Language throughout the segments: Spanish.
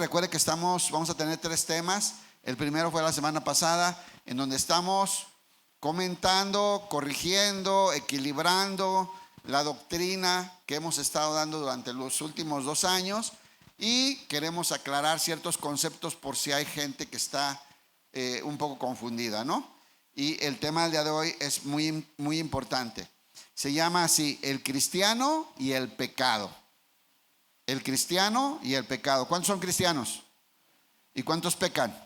recuerde que vamos a tener 3 temas. El primero fue la semana pasada, en donde estamos comentando, corrigiendo, equilibrando la doctrina que hemos estado dando durante los últimos 2 años, y queremos aclarar ciertos conceptos por si hay gente que está un poco confundida, ¿no? Y el tema del día de hoy es muy, muy importante. Se llama así: el cristiano y el pecado. El cristiano y el pecado. ¿Cuántos son cristianos? ¿Y cuántos pecan?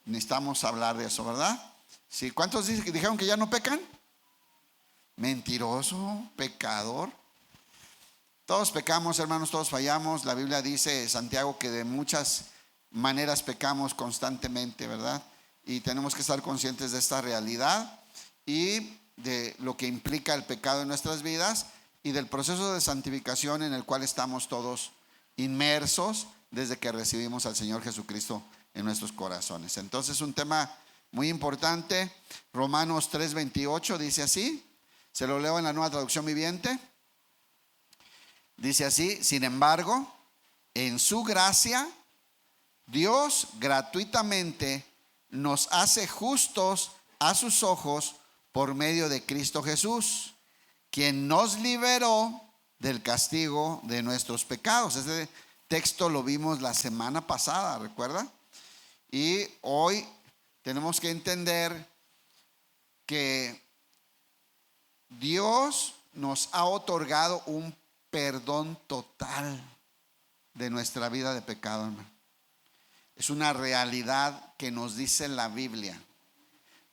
Necesitamos hablar de eso, ¿verdad? Sí. ¿Cuántos dijeron que ya no pecan? Mentiroso, pecador. Todos pecamos, hermanos, todos fallamos. La Biblia dice, Santiago, que de muchas maneras pecamos constantemente, ¿verdad? Y tenemos que estar conscientes de esta realidad y de lo que implica el pecado en nuestras vidas y del proceso de santificación en el cual estamos todos inmersos desde que recibimos al Señor Jesucristo en nuestros corazones. Entonces, un tema muy importante. Romanos 3:28 dice así, se lo leo en la Nueva Traducción Viviente. Dice así: sin embargo, en su gracia, Dios gratuitamente nos hace justos a sus ojos por medio de Cristo Jesús, quien nos liberó del castigo de nuestros pecados. Ese texto lo vimos la semana pasada, ¿recuerda? Y hoy tenemos que entender que Dios nos ha otorgado un perdón total de nuestra vida de pecado, hermano. Es una realidad que nos dice la Biblia.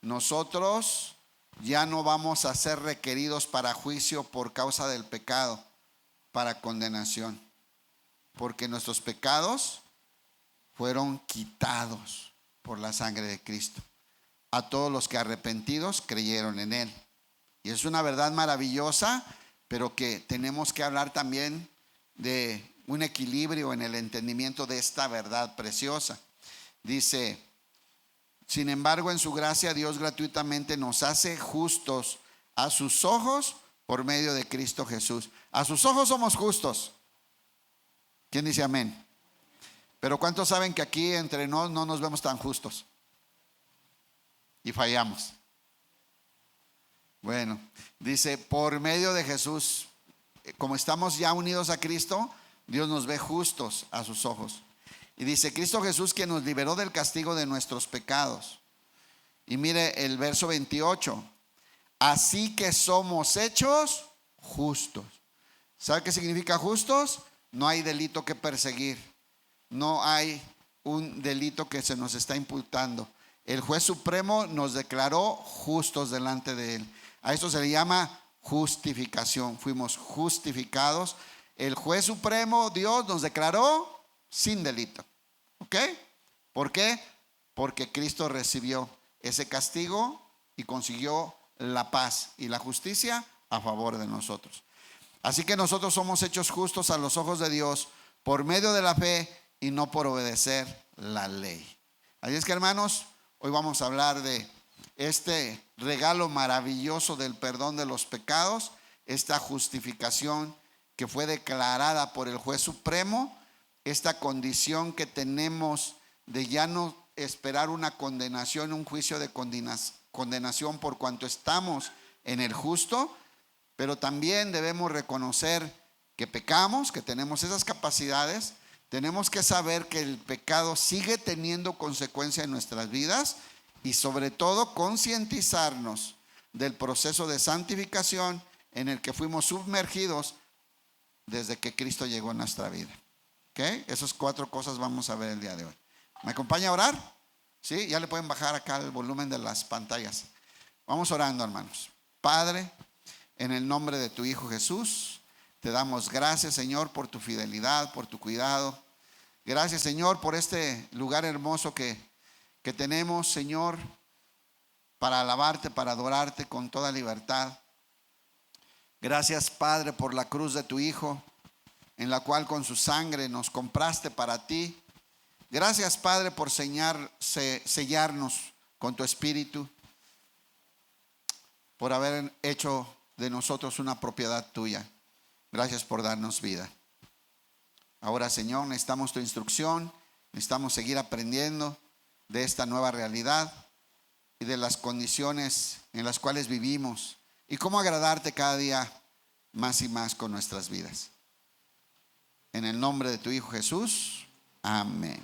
Nosotros ya no vamos a ser requeridos para juicio por causa del pecado, para condenación, porque nuestros pecados fueron quitados por la sangre de Cristo a todos los que arrepentidos creyeron en Él. Y es una verdad maravillosa, pero que tenemos que hablar también de un equilibrio en el entendimiento de esta verdad preciosa. Dice: sin embargo, en su gracia Dios gratuitamente nos hace justos a sus ojos por medio de Cristo Jesús. A sus ojos somos justos. ¿Quién dice amén? Pero ¿cuántos saben que aquí entre no nos vemos tan justos? Y fallamos. Bueno, dice, por medio de Jesús, como estamos ya unidos a Cristo, Dios nos ve justos a sus ojos. Y dice, Cristo Jesús, quien nos liberó del castigo de nuestros pecados. Y mire el verso 28. Así que somos hechos justos. ¿Sabe qué significa justos? No hay delito que perseguir. No hay un delito que se nos está imputando. El juez supremo nos declaró justos delante de Él. A esto se le llama justificación. Fuimos justificados. El juez supremo, Dios, nos declaró sin delito. ¿Ok? ¿Por qué? Porque Cristo recibió ese castigo y consiguió la paz y la justicia a favor de nosotros. Así que nosotros somos hechos justos a los ojos de Dios por medio de la fe y no por obedecer la ley. Así es que, hermanos, hoy vamos a hablar de este regalo maravilloso del perdón de los pecados, esta justificación que fue declarada por el juez supremo, esta condición que tenemos de ya no esperar una condenación, un juicio de condenación por cuanto estamos en el justo, pero también debemos reconocer que pecamos, que tenemos esas capacidades. Tenemos que saber que el pecado sigue teniendo consecuencia en nuestras vidas y sobre todo concientizarnos del proceso de santificación en el que fuimos sumergidos desde que Cristo llegó a nuestra vida. ¿Okay? Esas 4 cosas vamos a ver el día de hoy. ¿Me acompaña a orar? ¿Sí? Ya le pueden bajar acá el volumen de las pantallas. Vamos orando, hermanos. Padre, en el nombre de tu Hijo Jesús, te damos gracias, Señor, por tu fidelidad, por tu cuidado. Gracias, Señor, por este lugar hermoso que tenemos, Señor, para alabarte, para adorarte con toda libertad. Gracias, Padre, por la cruz de tu Hijo, en la cual con su sangre nos compraste para ti. Gracias, Padre, por sellarnos con tu Espíritu, por haber hecho de nosotros una propiedad tuya. Gracias por darnos vida. Ahora, Señor, necesitamos tu instrucción, necesitamos seguir aprendiendo de esta nueva realidad y de las condiciones en las cuales vivimos y cómo agradarte cada día más y más con nuestras vidas. En el nombre de tu Hijo Jesús, amén.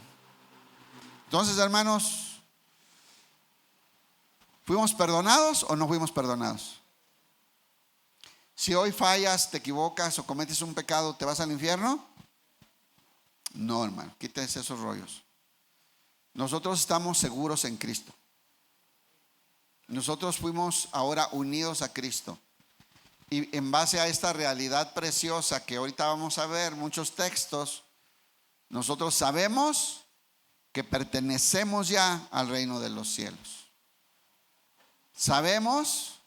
Entonces, hermanos, ¿fuimos perdonados o no fuimos perdonados? Si hoy fallas, te equivocas o cometes un pecado, ¿te vas al infierno? No, hermano, quítese esos rollos. Nosotros estamos seguros en Cristo. Nosotros fuimos ahora unidos a Cristo. Y en base a esta realidad preciosa que ahorita vamos a ver, muchos textos, nosotros sabemos que pertenecemos ya al reino de los cielos. Sabemos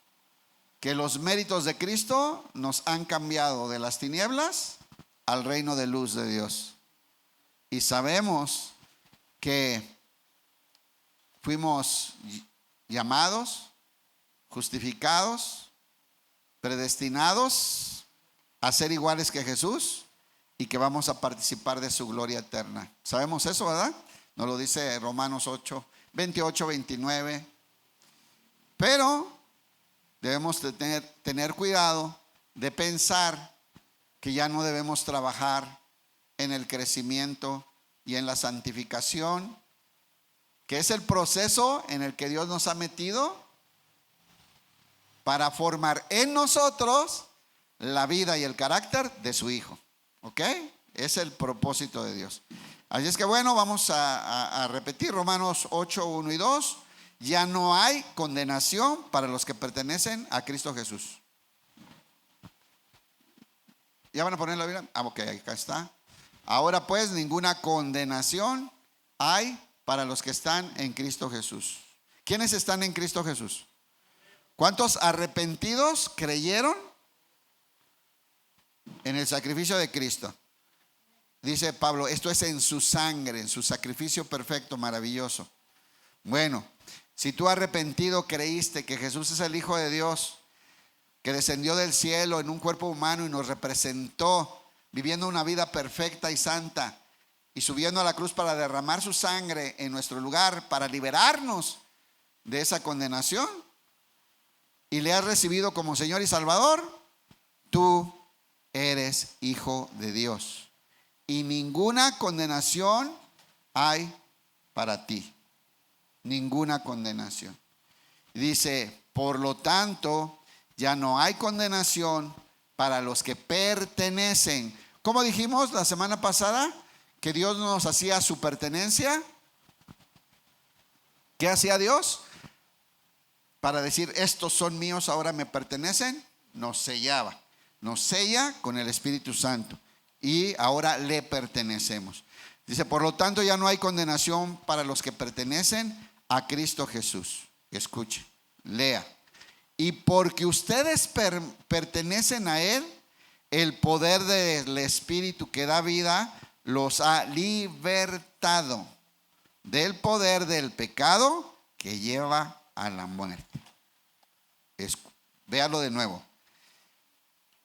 que los méritos de Cristo nos han cambiado de las tinieblas al reino de luz de Dios. Y sabemos que fuimos llamados, justificados, predestinados a ser iguales que Jesús y que vamos a participar de su gloria eterna. Sabemos eso, ¿verdad? Nos lo dice Romanos 8, 28, 29. Pero debemos tener cuidado de pensar que ya no debemos trabajar en el crecimiento y en la santificación, que es el proceso en el que Dios nos ha metido para formar en nosotros la vida y el carácter de su Hijo. ¿Ok? Es el propósito de Dios. Así es que bueno, vamos a repetir Romanos 8, 1 y 2. Ya no hay condenación para los que pertenecen a Cristo Jesús. ¿Ya van a poner la Biblia? Ok, acá está. Ahora pues, ninguna condenación hay para los que están en Cristo Jesús. ¿Quiénes están en Cristo Jesús? ¿Cuántos arrepentidos creyeron en el sacrificio de Cristo? Dice Pablo, esto es en su sangre, en su sacrificio perfecto, maravilloso. Bueno, si tú arrepentido creíste que Jesús es el Hijo de Dios, que descendió del cielo en un cuerpo humano y nos representó, viviendo una vida perfecta y santa, y subiendo a la cruz para derramar su sangre en nuestro lugar, para liberarnos de esa condenación, y le has recibido como Señor y Salvador, tú eres hijo de Dios. Y ninguna condenación hay para ti. Ninguna condenación. Dice, por lo tanto, ya no hay condenación para los que pertenecen. ¿Cómo dijimos la semana pasada? Que Dios nos hacía su pertenencia. ¿Qué hacía Dios? Para decir, estos son míos, ahora me pertenecen. Nos sellaba. Nos sella con el Espíritu Santo. Y ahora le pertenecemos. Dice, por lo tanto ya no hay condenación para los que pertenecen a Cristo Jesús. Escuche, lea. Y porque ustedes pertenecen a Él, el poder del Espíritu que da vida los ha libertado del poder del pecado que lleva a la muerte. Véalo de nuevo.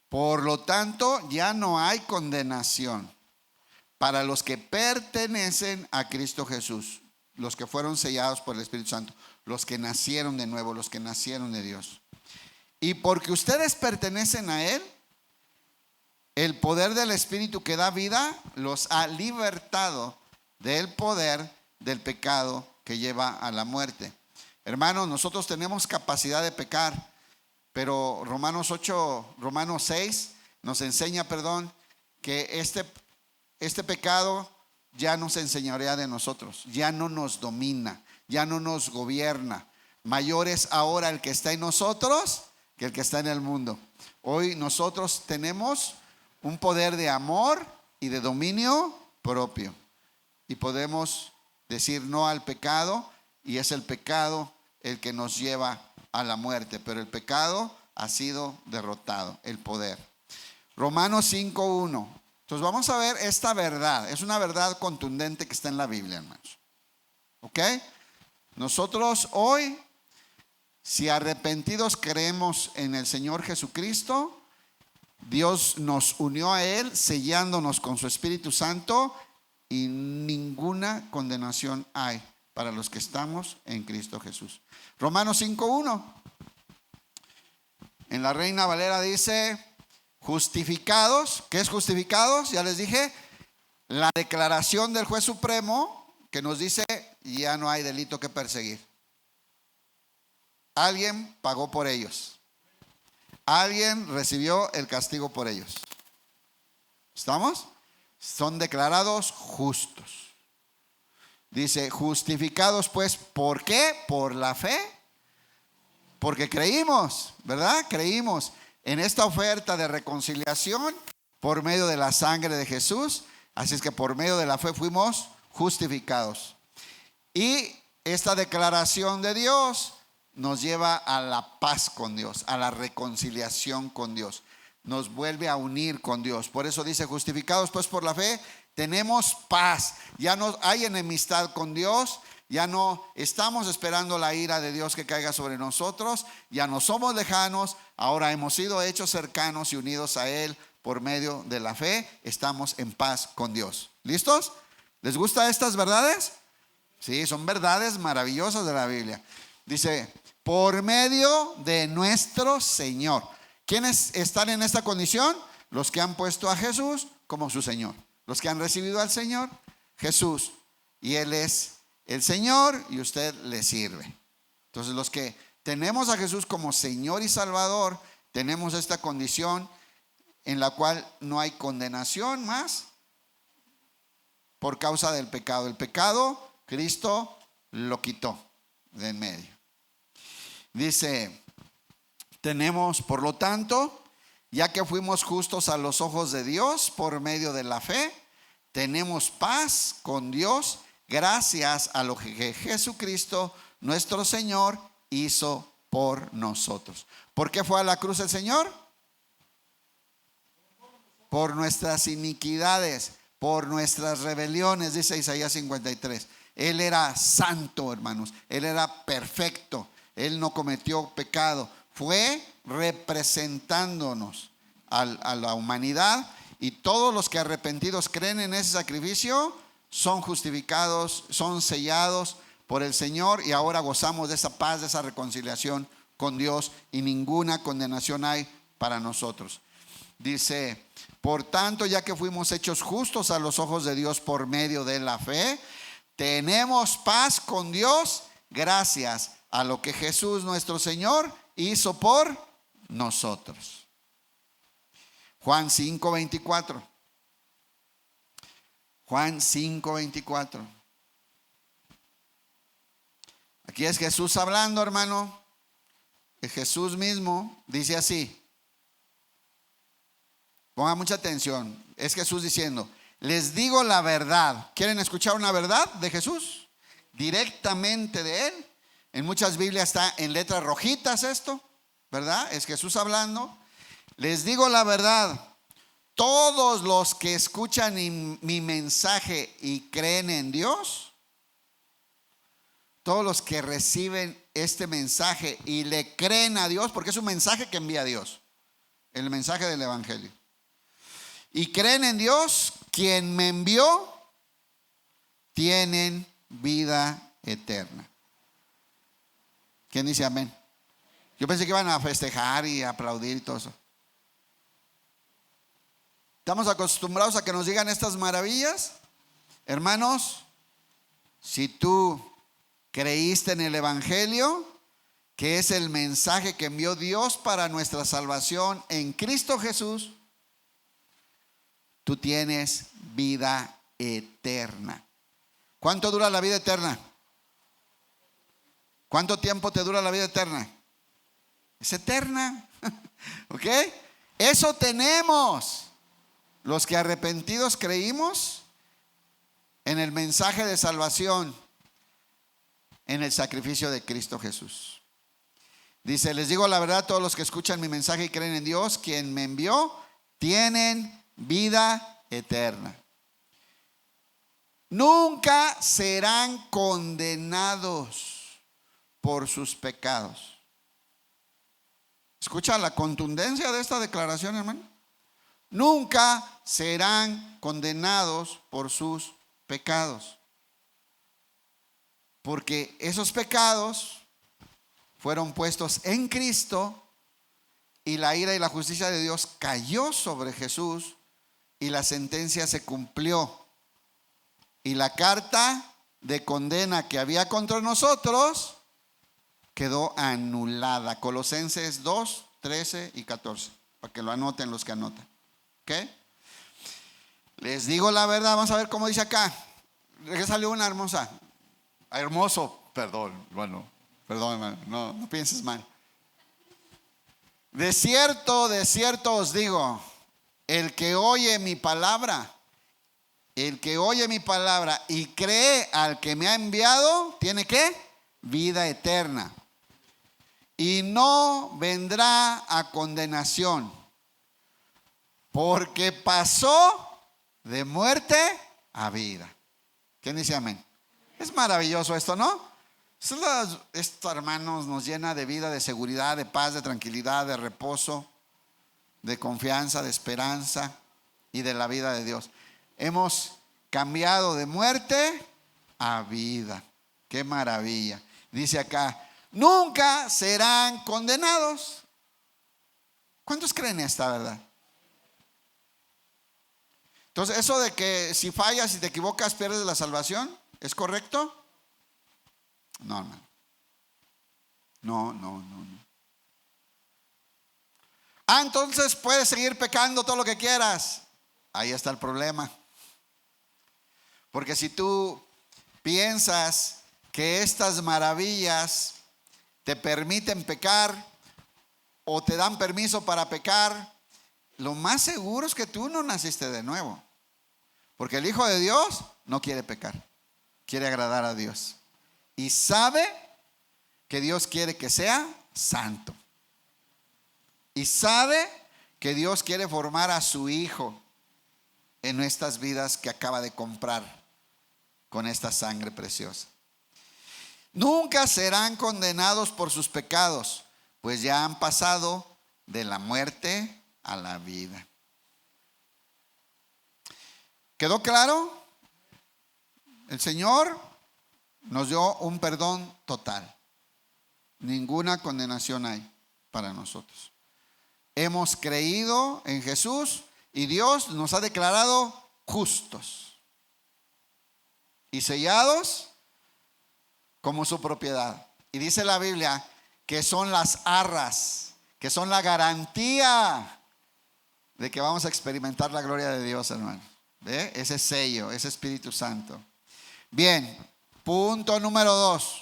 Por lo tanto, ya no hay condenación para los que pertenecen a Cristo Jesús, los que fueron sellados por el Espíritu Santo, los que nacieron de nuevo, los que nacieron de Dios. Y porque ustedes pertenecen a Él, el poder del Espíritu que da vida los ha libertado del poder del pecado que lleva a la muerte. Hermanos, nosotros tenemos capacidad de pecar, pero Romanos 6 nos enseña, que este pecado ya no se enseñorea de nosotros, ya no nos domina, ya no nos gobierna. Mayor es ahora el que está en nosotros que el que está en el mundo. Hoy nosotros tenemos un poder de amor y de dominio propio. Y podemos decir no al pecado, y es el pecado el que nos lleva a la muerte. Pero el pecado ha sido derrotado, el poder. Romanos 5:1. Entonces vamos a ver esta verdad. Es una verdad contundente que está en la Biblia, hermanos. ¿Ok? Nosotros hoy, si arrepentidos creemos en el Señor Jesucristo, Dios nos unió a Él, sellándonos con su Espíritu Santo, y ninguna condenación hay para los que estamos en Cristo Jesús. Romanos 5:1. En la Reina Valera dice: justificados. ¿Qué es justificados? Ya les dije, la declaración del juez supremo que nos dice: ya no hay delito que perseguir. Alguien pagó por ellos. Alguien recibió el castigo por ellos. ¿Estamos? Son declarados justos. Dice: justificados pues, ¿por qué? Por la fe. Porque creímos, ¿verdad? Creímos en esta oferta de reconciliación por medio de la sangre de Jesús. Así es que por medio de la fe fuimos justificados. Y esta declaración de Dios nos lleva a la paz con Dios, a la reconciliación con Dios. Nos vuelve a unir con Dios. Por eso dice: justificados pues por la fe, tenemos paz. Ya no hay enemistad con Dios. Ya no estamos esperando la ira de Dios que caiga sobre nosotros. Ya no somos lejanos. Ahora hemos sido hechos cercanos y unidos a Él por medio de la fe. Estamos en paz con Dios. ¿Listos? ¿Les gustan estas verdades? Sí, son verdades maravillosas de la Biblia. Dice: por medio de nuestro Señor. ¿Quiénes están en esta condición? Los que han puesto a Jesús como su Señor. Los que han recibido al Señor Jesús. Y Él es el Señor y usted le sirve. Entonces, los que tenemos a Jesús como Señor y Salvador, tenemos esta condición en la cual no hay condenación más por causa del pecado. El pecado, Cristo lo quitó de en medio. Dice: tenemos, por lo tanto, ya que fuimos justos a los ojos de Dios por medio de la fe, tenemos paz con Dios gracias a lo que Jesucristo, nuestro Señor, hizo por nosotros. ¿Por qué fue a la cruz el Señor? Por nuestras iniquidades, por nuestras rebeliones, dice Isaías 53. Él era santo, hermanos. Él era perfecto. Él no cometió pecado. Fue representándonos a la humanidad, y todos los que arrepentidos creen en ese sacrificio son justificados, son sellados por el Señor, y ahora gozamos de esa paz, de esa reconciliación con Dios, y ninguna condenación hay para nosotros. Dice: por tanto, ya que fuimos hechos justos a los ojos de Dios por medio de la fe, tenemos paz con Dios gracias a lo que Jesús nuestro Señor hizo por nosotros. Juan 5:24. Juan 5:24. Aquí es Jesús hablando, hermano. Es Jesús mismo. Dice así. Ponga mucha atención. Es Jesús diciendo: les digo la verdad. ¿Quieren escuchar una verdad de Jesús? Directamente de Él. En muchas Biblias está en letras rojitas esto, ¿verdad? Es Jesús hablando. Les digo la verdad. Todos los que escuchan mi mensaje y creen en Dios, todos los que reciben este mensaje y le creen a Dios, porque es un mensaje que envía Dios, el mensaje del Evangelio, y creen en Dios, quien me envió, tienen vida eterna. ¿Quién dice amén? Yo pensé que iban a festejar y aplaudir y todo eso. ¿Estamos acostumbrados a que nos digan estas maravillas? Hermanos, si tú creíste en el Evangelio, que es el mensaje que envió Dios para nuestra salvación en Cristo Jesús, tú tienes vida eterna. ¿Cuánto dura la vida eterna? ¿Cuánto tiempo te dura la vida eterna? Es eterna. ¿Ok? Eso tenemos. Los que arrepentidos creímos en el mensaje de salvación, en el sacrificio de Cristo Jesús. Dice: les digo la verdad, todos los que escuchan mi mensaje y creen en Dios, quien me envió, tienen vida eterna. Nunca serán condenados por sus pecados. ¿Escucha la contundencia de esta declaración, hermano? nunca serán condenados por sus pecados. Porque esos pecados fueron puestos en Cristo y la ira y la justicia de Dios cayó sobre Jesús y la sentencia se cumplió. Y la carta de condena que había contra nosotros quedó anulada. Colosenses 2, 13 y 14. Para que lo anoten los que anotan. ¿Ok? Les digo la verdad. Vamos a ver cómo dice acá. ¿Qué salió una hermosa? Hermoso. Perdón, bueno. Perdón, hermano. No pienses mal. De cierto os digo, el que oye mi palabra y cree al que me ha enviado, ¿tiene qué? Vida eterna. Y no vendrá a condenación, porque pasó de muerte a vida. ¿Quién dice amén? Es maravilloso esto, ¿no? Esto, hermanos, nos llena de vida, de seguridad, de paz, de tranquilidad, de reposo, de confianza, de esperanza y de la vida de Dios. Hemos cambiado de muerte a vida. Qué maravilla. Dice acá, nunca serán condenados. ¿Cuántos creen esta verdad? Entonces, eso de que si fallas y te equivocas pierdes la salvación, ¿es correcto? No, hermano. No. Entonces puedes seguir pecando todo lo que quieras. Ahí está el problema. Porque si tú piensas que estas maravillas te permiten pecar o te dan permiso para pecar, lo más seguro es que tú no naciste de nuevo. Porque el Hijo de Dios no quiere pecar, quiere agradar a Dios. Y sabe que Dios quiere que sea santo. Y sabe que Dios quiere formar a su Hijo en estas vidas que acaba de comprar con esta sangre preciosa. Nunca serán condenados por sus pecados, pues ya han pasado de la muerte a la vida. ¿Quedó claro? El Señor nos dio un perdón total. Ninguna condenación hay para nosotros. Hemos creído en Jesús y Dios nos ha declarado justos y sellados como su propiedad. Y dice la Biblia que son las arras, que son la garantía de que vamos a experimentar la gloria de Dios, hermano. ¿Ve? Ese sello, ese Espíritu Santo. Bien, punto número 2.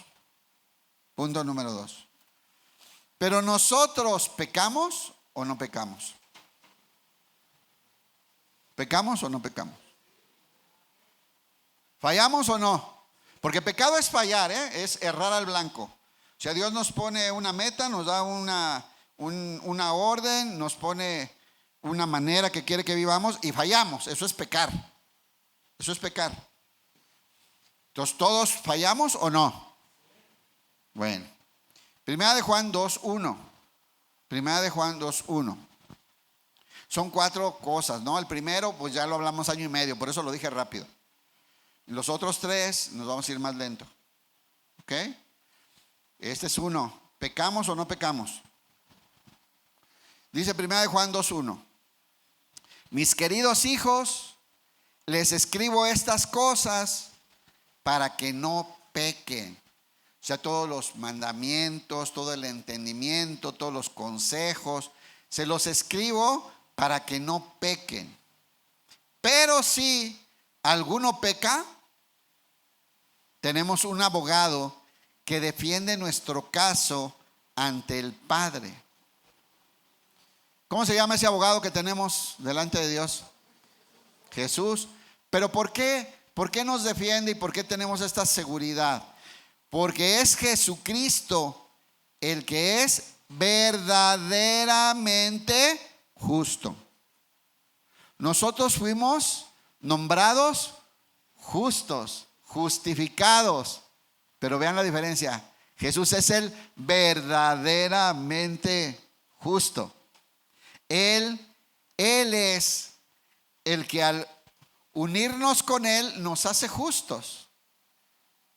Pero nosotros, ¿pecamos o no pecamos? ¿Pecamos o no pecamos? ¿Fallamos o no? Porque pecado es fallar, es errar al blanco. O sea, Dios nos pone una meta, nos da una orden, nos pone una manera que quiere que vivamos y fallamos. Eso es pecar. Eso es pecar. Entonces, ¿todos fallamos o no? Bueno, Primera de Juan 2:1. Primera de Juan 2:1. Son 4 cosas, ¿no? El primero, pues ya lo hablamos año y medio, por eso lo dije rápido. Los otros 3 nos vamos a ir más lento. ¿Ok? Este es 1. ¿Pecamos o no pecamos? Dice Primera de Juan 2:1. Mis queridos hijos, les escribo estas cosas para que no pequen. O sea, todos los mandamientos, todo el entendimiento, todos los consejos, se los escribo para que no pequen. Pero si alguno peca, tenemos un abogado que defiende nuestro caso ante el Padre. ¿Cómo se llama ese abogado que tenemos delante de Dios? Jesús. Pero ¿por qué? ¿Por qué nos defiende y por qué tenemos esta seguridad? Porque es Jesucristo el que es verdaderamente justo. Nosotros fuimos nombrados justos, justificados. Pero vean la diferencia. Jesús es el verdaderamente justo. Él Él es el que al unirnos con Él nos hace justos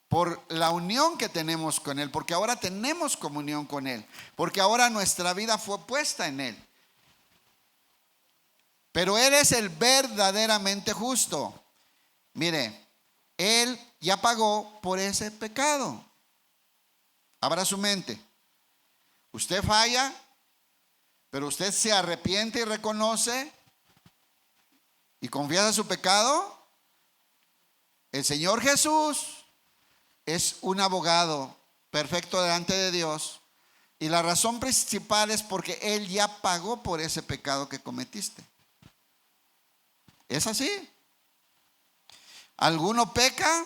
por la unión que tenemos con Él, porque ahora tenemos comunión con Él, porque ahora nuestra vida fue puesta en Él. Pero Él es el verdaderamente justo. Mire, Él ya pagó por ese pecado. Abra su mente. Usted falla, pero usted se arrepiente y reconoce y confiesa su pecado. El Señor Jesús es un abogado perfecto delante de Dios, y la razón principal es porque Él ya pagó por ese pecado que cometiste. ¿Es así? ¿Alguno peca?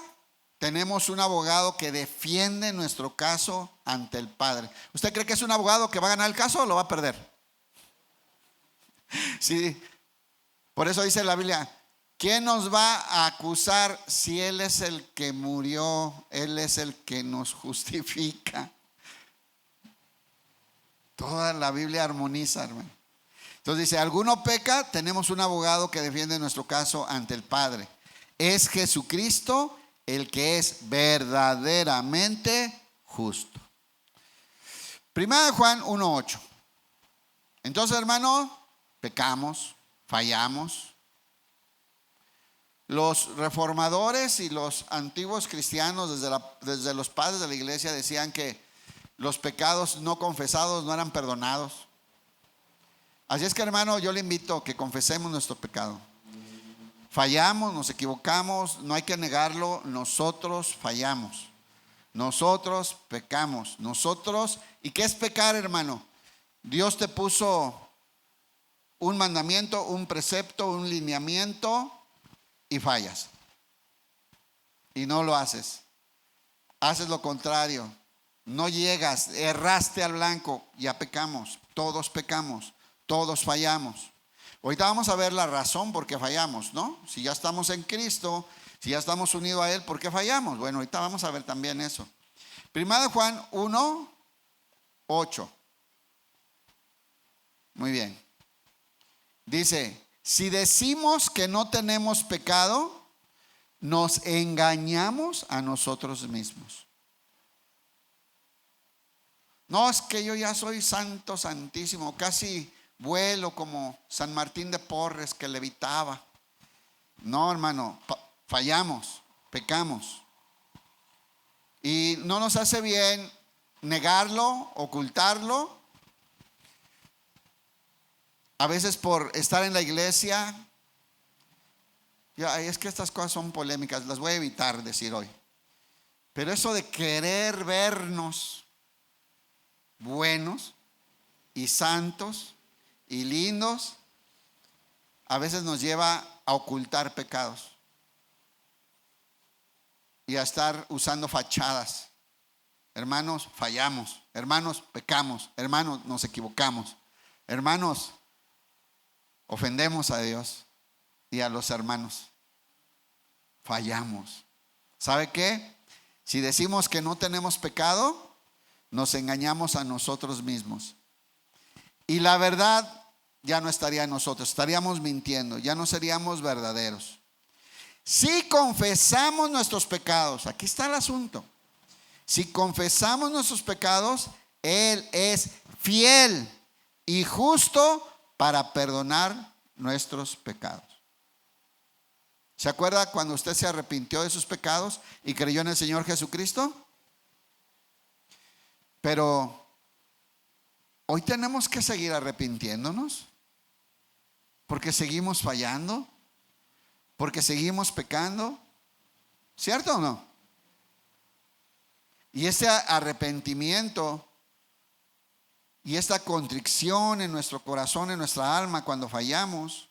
Tenemos un abogado que defiende nuestro caso ante el Padre. ¿Usted cree que es un abogado que va a ganar el caso o lo va a perder? Sí. Por eso dice la Biblia: ¿quién nos va a acusar si Él es el que murió? Él es el que nos justifica. Toda la Biblia armoniza, hermano. Entonces dice: ¿alguno peca? Tenemos un abogado que defiende nuestro caso ante el Padre. Es Jesucristo el que es verdaderamente justo. Primera de Juan 1:8. Entonces, hermano, pecamos, fallamos. Los reformadores y los antiguos cristianos desde los padres de la iglesia decían que los pecados no confesados no eran perdonados. Así es que, hermano, yo le invito a que confesemos nuestro pecado. Fallamos, nos equivocamos, no hay que negarlo. Nosotros fallamos, nosotros pecamos, nosotros. ¿Y qué es pecar, hermano? Dios te puso un mandamiento, un precepto, un lineamiento, y fallas y no lo haces. Haces lo contrario, no llegas, erraste al blanco, ya pecamos. Todos pecamos, todos fallamos. Ahorita vamos a ver la razón por qué fallamos, ¿no? Si ya estamos en Cristo, si ya estamos unidos a Él, ¿por qué fallamos? Bueno, ahorita vamos a ver también eso. Primera de Juan 1:8. Muy bien. Dice: si decimos que no tenemos pecado, nos engañamos a nosotros mismos. No, es que yo ya soy santo, santísimo, casi vuelo como San Martín de Porres que levitaba. No, hermano, fallamos, pecamos. Y no nos hace bien negarlo, ocultarlo. A veces por estar en la iglesia, es que estas cosas son polémicas, las voy a evitar decir hoy. Pero eso de querer vernos buenos y santos y lindos, a veces nos lleva a ocultar pecados y a estar usando fachadas. Hermanos, fallamos. Hermanos, pecamos. Hermanos, nos equivocamos. Hermanos, ofendemos a Dios y a los hermanos. Fallamos. ¿Sabe qué? Si decimos que no tenemos pecado, nos engañamos a nosotros mismos. Y la verdad ya no estaría en nosotros, estaríamos mintiendo, ya no seríamos verdaderos. Si confesamos nuestros pecados, aquí está el asunto. Si confesamos nuestros pecados, Él es fiel y justo para perdonar nuestros pecados. ¿Se acuerda cuando usted se arrepintió de sus pecados y creyó en el Señor Jesucristo? Pero hoy tenemos que seguir arrepintiéndonos, porque seguimos fallando, porque seguimos pecando. ¿Cierto o no? Y ese arrepentimiento y esta contrición en nuestro corazón, en nuestra alma, cuando fallamos,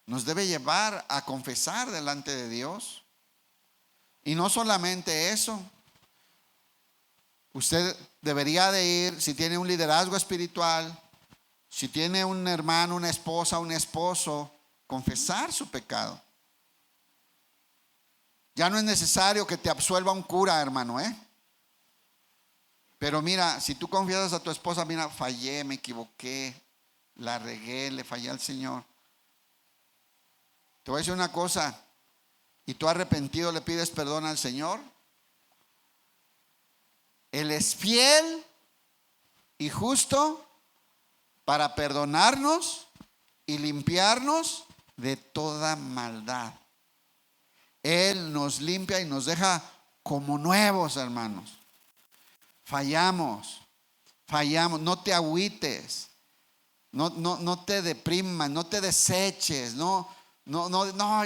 nos debe llevar a confesar delante de Dios. Y no solamente eso, usted debería de ir, si tiene un liderazgo espiritual, si tiene un hermano, una esposa, un esposo, confesar su pecado. Ya no es necesario que te absuelva un cura, hermano, Pero mira, si tú confiesas a tu esposa: mira, fallé, me equivoqué, la regué, le fallé al Señor. Te voy a decir una cosa, y tú arrepentido le pides perdón al Señor. Él es fiel y justo para perdonarnos y limpiarnos de toda maldad. Él nos limpia y nos deja como nuevos, hermanos. Fallamos, no te agüites, no te deprimas, no te deseches, no,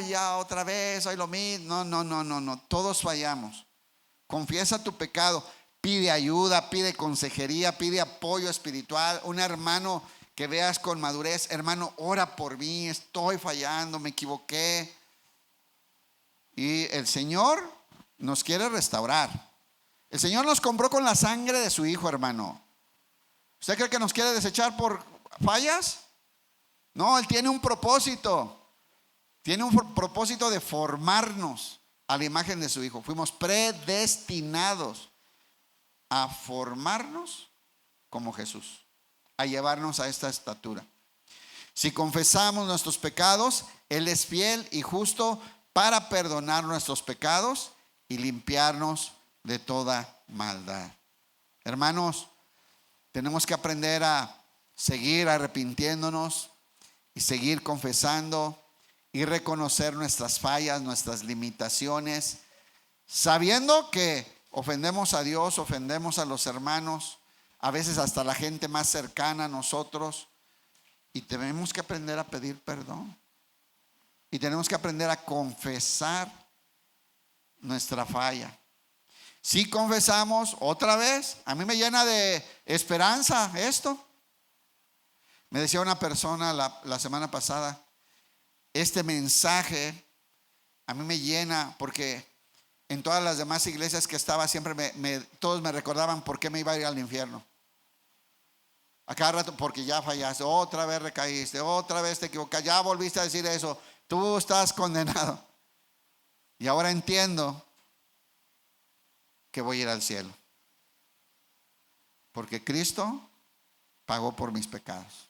ya otra vez, hoy lo mismo. No, todos fallamos. Confiesa tu pecado, pide ayuda, pide consejería, pide apoyo espiritual. Un hermano que veas con madurez, hermano, ora por mí, estoy fallando, me equivoqué. Y el Señor nos quiere restaurar. El Señor nos compró con la sangre de su Hijo, hermano. ¿Usted cree que nos quiere desechar por fallas? No, Él tiene un propósito. Tiene un propósito de formarnos a la imagen de su Hijo. Fuimos predestinados a formarnos como Jesús, a llevarnos a esta estatura. Si confesamos nuestros pecados, Él es fiel y justo para perdonar nuestros pecados y limpiarnos de toda maldad. Hermanos, tenemos que aprender a seguir arrepintiéndonos y seguir confesando y reconocer nuestras fallas, nuestras limitaciones, sabiendo que ofendemos a Dios, ofendemos a los hermanos, a veces hasta la gente más cercana a nosotros, y tenemos que aprender a pedir perdón y tenemos que aprender a confesar nuestra falla. Si confesamos otra vez, a mí me llena de esperanza esto. Me decía una persona la semana pasada, este mensaje a mí me llena porque en todas las demás iglesias que estaba siempre todos me recordaban por qué me iba a ir al infierno. A cada rato, porque ya fallaste, otra vez recaíste, otra vez te equivocaste, ya volviste a decir eso, tú estás condenado. Y ahora entiendo que voy a ir al cielo, porque Cristo pagó por mis pecados.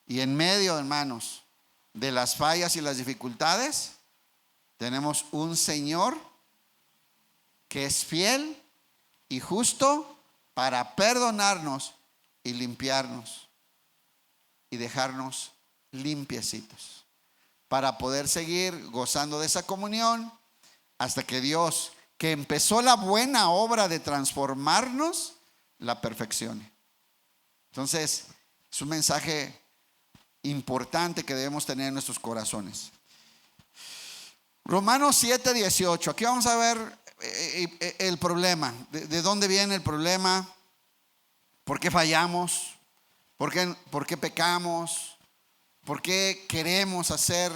Y en medio, hermanos, de las fallas y las dificultades, tenemos un Señor que es fiel y justo para perdonarnos y limpiarnos y dejarnos limpiecitos, para poder seguir gozando de esa comunión hasta que Dios, que empezó la buena obra de transformarnos, la perfeccione. Entonces, es un mensaje importante que debemos tener en nuestros corazones. Romanos 7:18. Aquí vamos a ver el problema. ¿De dónde viene el problema? ¿Por qué fallamos? ¿Por qué pecamos? ¿Por qué queremos hacer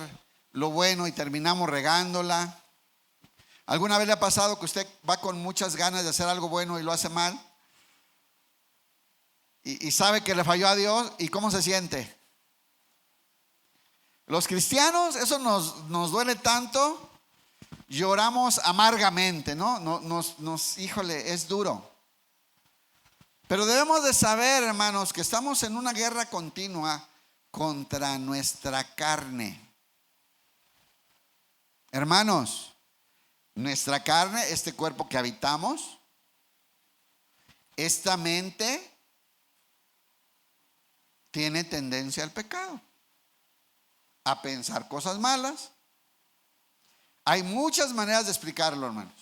lo bueno y terminamos regándola? ¿Alguna vez le ha pasado que usted va con muchas ganas de hacer algo bueno y lo hace mal? Y sabe que le falló a Dios, ¿y cómo se siente? Los cristianos, eso nos duele tanto, lloramos amargamente, ¿no? Híjole, es duro. Pero debemos de saber, hermanos, que estamos en una guerra continua contra nuestra carne. Hermanos, nuestra carne, este cuerpo que habitamos, esta mente tiene tendencia al pecado, a pensar cosas malas. Hay muchas maneras de explicarlo, hermanos.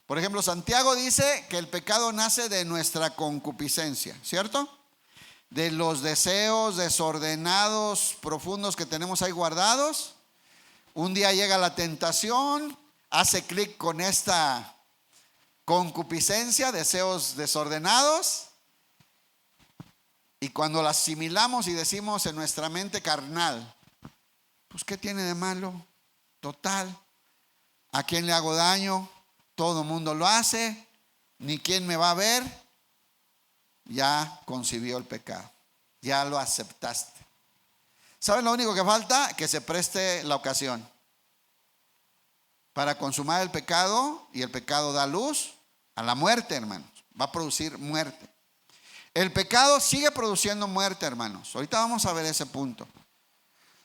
Por ejemplo, Santiago dice que el pecado nace de nuestra concupiscencia, ¿cierto? De los deseos desordenados, profundos que tenemos ahí guardados. Un día llega la tentación, hace clic con esta concupiscencia, deseos desordenados, y cuando la asimilamos y decimos en nuestra mente carnal, pues ¿qué tiene de malo? Total, ¿a quién le hago daño? Todo el mundo lo hace, ni quién me va a ver. Ya concibió el pecado, ya lo aceptaste. ¿Saben lo único que falta? Que se preste la ocasión para consumar el pecado, y el pecado da luz a la muerte, hermanos. Va a producir muerte. El pecado sigue produciendo muerte, hermanos. Ahorita vamos a ver ese punto.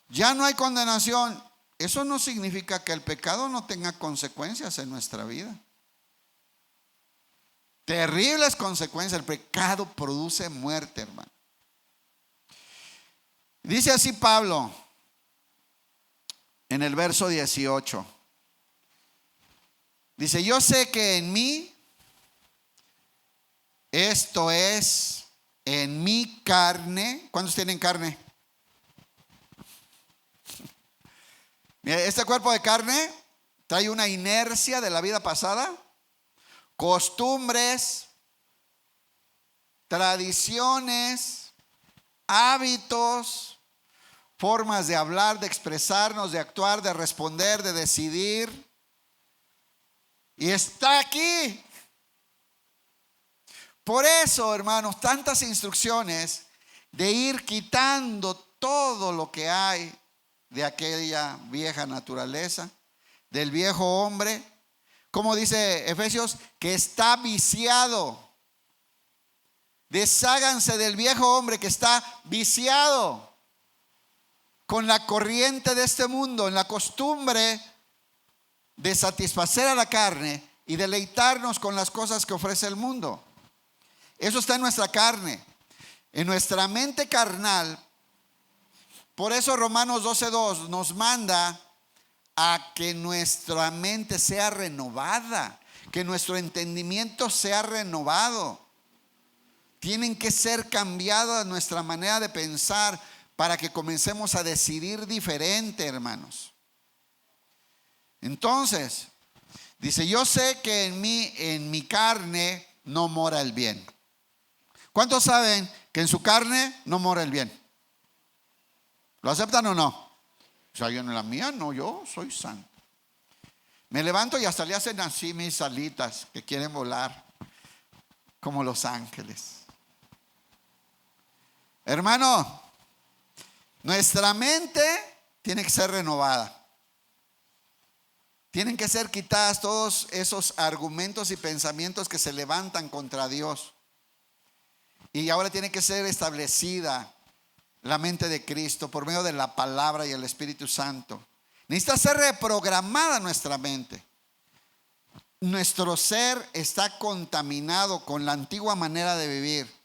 Ya no hay condenación. Eso no significa que el pecado no tenga consecuencias en nuestra vida. Terribles consecuencias. El pecado produce muerte, hermano. Dice así Pablo en el verso 18. Dice, yo sé que en mí, esto es, en mi carne. ¿Cuántos tienen carne? Mira, este cuerpo de carne trae una inercia de la vida pasada, costumbres, tradiciones, hábitos, formas de hablar, de expresarnos, de actuar, de responder, de decidir. Y está aquí. Por eso, hermanos, tantas instrucciones de ir quitando todo lo que hay de aquella vieja naturaleza, del viejo hombre, como dice Efesios, que está viciado. Desháganse del viejo hombre que está viciado con la corriente de este mundo, en la costumbre de satisfacer a la carne y deleitarnos con las cosas que ofrece el mundo. Eso está en nuestra carne, en nuestra mente carnal. Por eso Romanos 12:2 nos manda a que nuestra mente sea renovada, que nuestro entendimiento sea renovado. Tienen que ser cambiada nuestra manera de pensar para que comencemos a decidir diferente, hermanos. Entonces, dice, yo sé que en mi carne no mora el bien. ¿Cuántos saben que en su carne no mora el bien? ¿Lo aceptan o no? O sea, yo en la mía no, yo soy santo. Me levanto y hasta le hacen así mis alitas que quieren volar como los ángeles. Hermano, nuestra mente tiene que ser renovada. Tienen que ser quitadas todos esos argumentos y pensamientos que se levantan contra Dios. Y ahora tiene que ser establecida la mente de Cristo por medio de la palabra y el Espíritu Santo. Necesita ser reprogramada nuestra mente. Nuestro ser está contaminado con la antigua manera de vivir.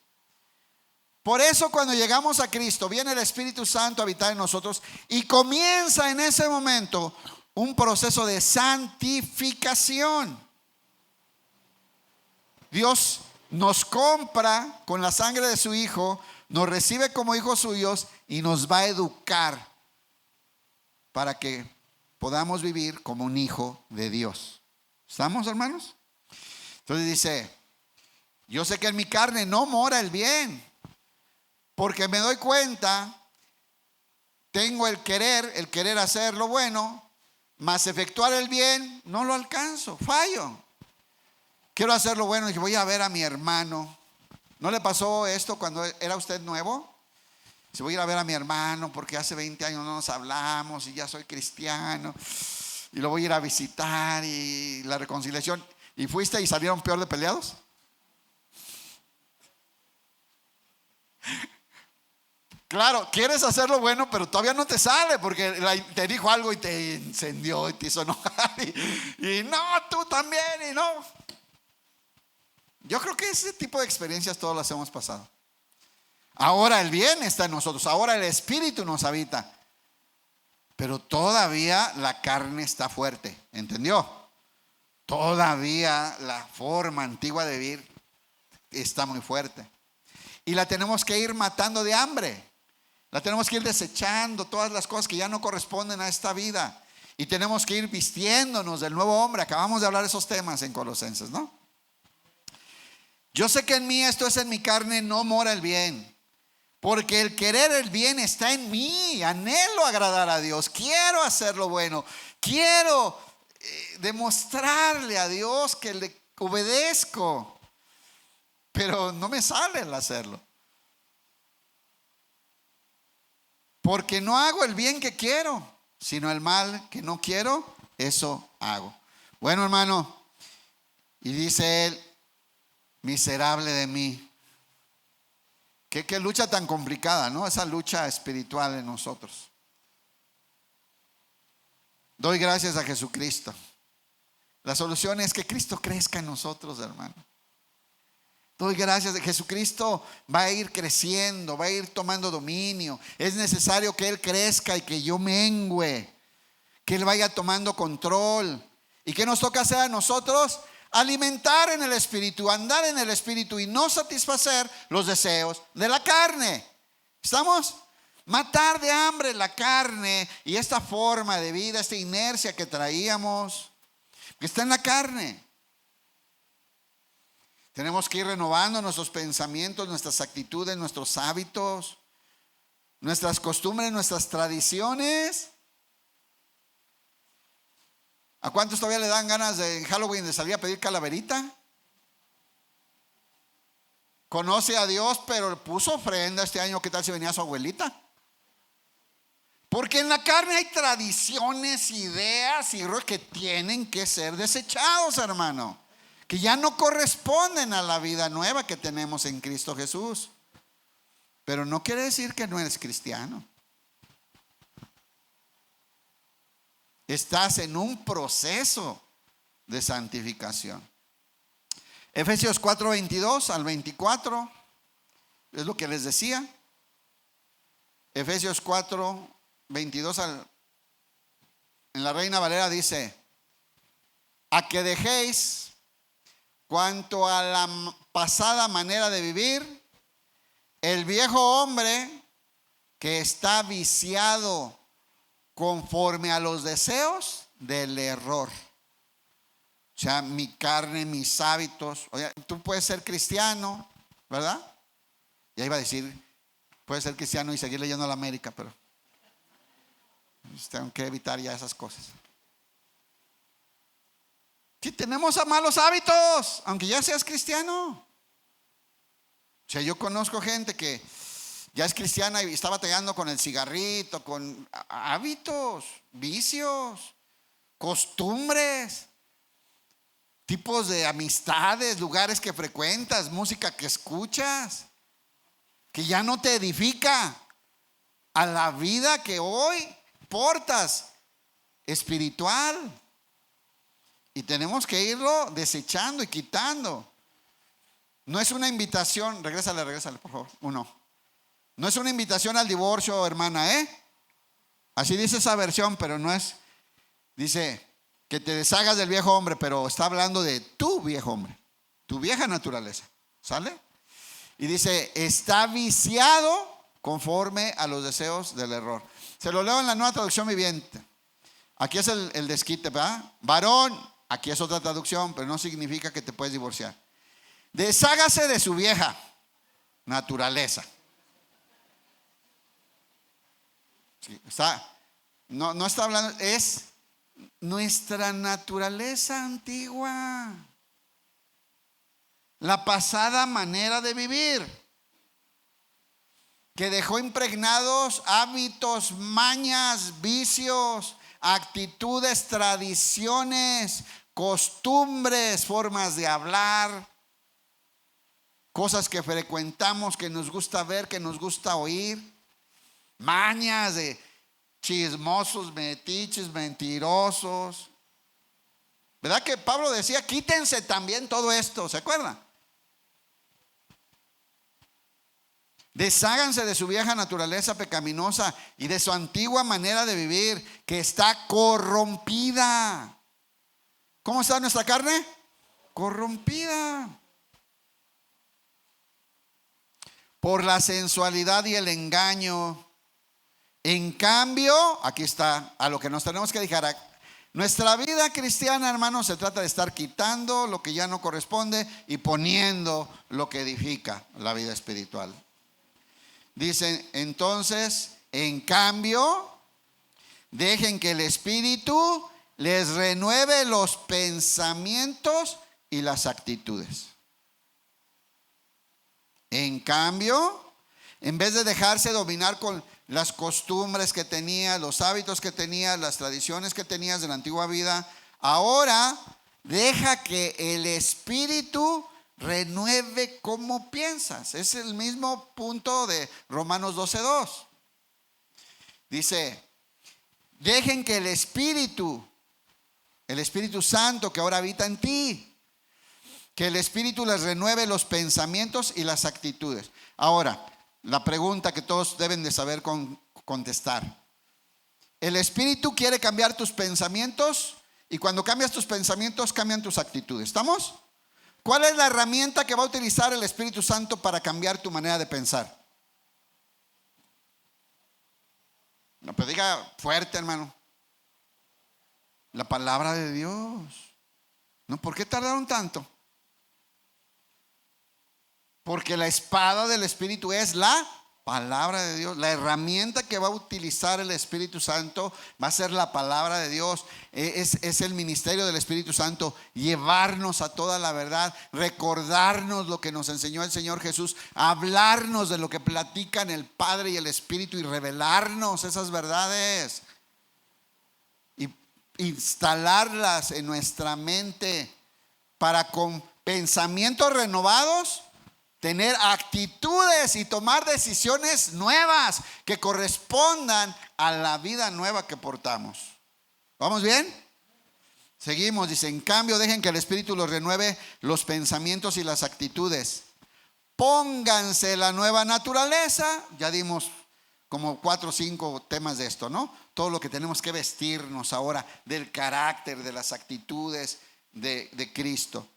Por eso cuando llegamos a Cristo, viene el Espíritu Santo a habitar en nosotros y comienza en ese momento un proceso de santificación. Dios nos compra con la sangre de su Hijo, nos recibe como hijos suyos y nos va a educar para que podamos vivir como un hijo de Dios. ¿Estamos, hermanos? Entonces dice, yo sé que en mi carne no mora el bien, porque me doy cuenta, tengo el querer hacer lo bueno, mas efectuar el bien no lo alcanzo, fallo. Quiero hacer lo bueno y voy a ver a mi hermano. ¿No le pasó esto cuando era usted nuevo? Si voy a ir a ver a mi hermano porque hace 20 años no nos hablamos y ya soy cristiano y lo voy a ir a visitar y la reconciliación. ¿Y fuiste y salieron peor de peleados? Claro, quieres hacer lo bueno, pero todavía no te sale porque te dijo algo y te encendió y te hizo enojar y no, tú también y no. Yo creo que ese tipo de experiencias todos las hemos pasado. Ahora el bien está en nosotros, ahora el Espíritu nos habita, pero todavía la carne está fuerte, ¿entendió? Todavía la forma antigua de vivir está muy fuerte y la tenemos que ir matando de hambre. La tenemos que ir desechando todas las cosas que ya no corresponden a esta vida y tenemos que ir vistiéndonos del nuevo hombre. Acabamos de hablar de esos temas en Colosenses, ¿no? Yo sé que en mí, esto es en mi carne, no mora el bien, porque el querer el bien está en mí. Anhelo agradar a Dios, quiero hacer lo bueno, quiero demostrarle a Dios que le obedezco, pero no me sale el hacerlo. Porque no hago el bien que quiero, sino el mal que no quiero, eso hago. Bueno, hermano, y dice él, miserable de mí, Qué lucha tan complicada, ¿no? Esa lucha espiritual en nosotros. Doy gracias a Jesucristo. La solución es que Cristo crezca en nosotros, hermano. Doy gracias a Jesucristo. Va a ir creciendo, va a ir tomando dominio. Es necesario que Él crezca y que yo mengüe, que Él vaya tomando control. ¿Y qué nos toca hacer a nosotros? Alimentar en el Espíritu, andar en el Espíritu y no satisfacer los deseos de la carne. ¿Estamos? Matar de hambre la carne y esta forma de vida, esta inercia que traíamos, que está en la carne. Tenemos que ir renovando nuestros pensamientos, nuestras actitudes, nuestros hábitos, nuestras costumbres, nuestras tradiciones. ¿A cuántos todavía le dan ganas de en Halloween de salir a pedir calaverita? Conoce a Dios, pero puso ofrenda este año. ¿Qué tal si venía su abuelita? Porque en la carne hay tradiciones, ideas y errores que tienen que ser desechados, hermano, que ya no corresponden a la vida nueva que tenemos en Cristo Jesús. Pero no quiere decir que no eres cristiano. Estás en un proceso de santificación. Efesios 4:22 al 24 es lo que les decía. Efesios 4:22 en la Reina Valera dice: a que dejéis cuanto a la pasada manera de vivir, el viejo hombre que está viciado conforme a los deseos del error. O sea, mi carne, mis hábitos. Oye, tú puedes ser cristiano, ¿verdad? Ya iba a decir, puedes ser cristiano y seguir leyendo la América, pero tengo que evitar ya esas cosas. Si tenemos a malos hábitos, aunque ya seas cristiano. O sea, yo conozco gente que ya es cristiana y está batallando con el cigarrito, con hábitos, vicios, costumbres, tipos de amistades, lugares que frecuentas, música que escuchas, que ya no te edifica a la vida que hoy portas espiritual. Y tenemos que irlo desechando y quitando. No es una invitación, regrésale por favor, uno. No es una invitación al divorcio, hermana, Así dice esa versión, pero no es. Dice que te deshagas del viejo hombre, pero está hablando de tu viejo hombre, tu vieja naturaleza, ¿sale? Y dice, está viciado conforme a los deseos del error. Se lo leo en la Nueva Traducción Viviente. Aquí es el desquite, ¿verdad? Varón, aquí es otra traducción, pero no significa que te puedes divorciar. Deshágase de su vieja naturaleza. Sí, no está hablando, es nuestra naturaleza antigua, la pasada manera de vivir, que dejó impregnados hábitos, mañas, vicios, actitudes, tradiciones, costumbres, formas de hablar, cosas que frecuentamos, que nos gusta ver, que nos gusta oír. Mañas de chismosos, metiches, mentirosos. ¿Verdad que Pablo decía, quítense también todo esto? ¿Se acuerdan? Desháganse de su vieja naturaleza pecaminosa y de su antigua manera de vivir, que está corrompida. ¿Cómo está nuestra carne? Corrompida por la sensualidad y el engaño. En cambio, aquí está a lo que nos tenemos que dejar. Nuestra vida cristiana, hermanos, se trata de estar quitando lo que ya no corresponde y poniendo lo que edifica la vida espiritual. Dicen entonces, en cambio, dejen que el Espíritu les renueve los pensamientos y las actitudes. En cambio, en vez de dejarse dominar con las costumbres que tenías, los hábitos que tenías, las tradiciones que tenías de la antigua vida, ahora deja que el Espíritu renueve cómo piensas. Es el mismo punto de Romanos 12:2. Dice, dejen que el Espíritu Santo que ahora habita en ti, que el Espíritu les renueve los pensamientos y las actitudes. Ahora, la pregunta que todos deben de saber contestar. El Espíritu quiere cambiar tus pensamientos, y cuando cambias tus pensamientos, cambian tus actitudes. ¿Estamos? ¿Cuál es la herramienta que va a utilizar el Espíritu Santo para cambiar tu manera de pensar? No, pero diga fuerte, hermano. La palabra de Dios. No, ¿por qué tardaron tanto? Porque la espada del Espíritu es la palabra de Dios. La herramienta que va a utilizar el Espíritu Santo va a ser la palabra de Dios. Es el ministerio del Espíritu Santo, llevarnos a toda la verdad, recordarnos lo que nos enseñó el Señor Jesús, hablarnos de lo que platican el Padre y el Espíritu y revelarnos esas verdades y instalarlas en nuestra mente para, con pensamientos renovados, tener actitudes y tomar decisiones nuevas que correspondan a la vida nueva que portamos. ¿Vamos bien? Seguimos, dice, en cambio dejen que el Espíritu los renueve los pensamientos y las actitudes. Pónganse la nueva naturaleza. Ya dimos como 4 o 5 temas de esto, ¿no? Todo lo que tenemos que vestirnos ahora del carácter, de las actitudes de Cristo.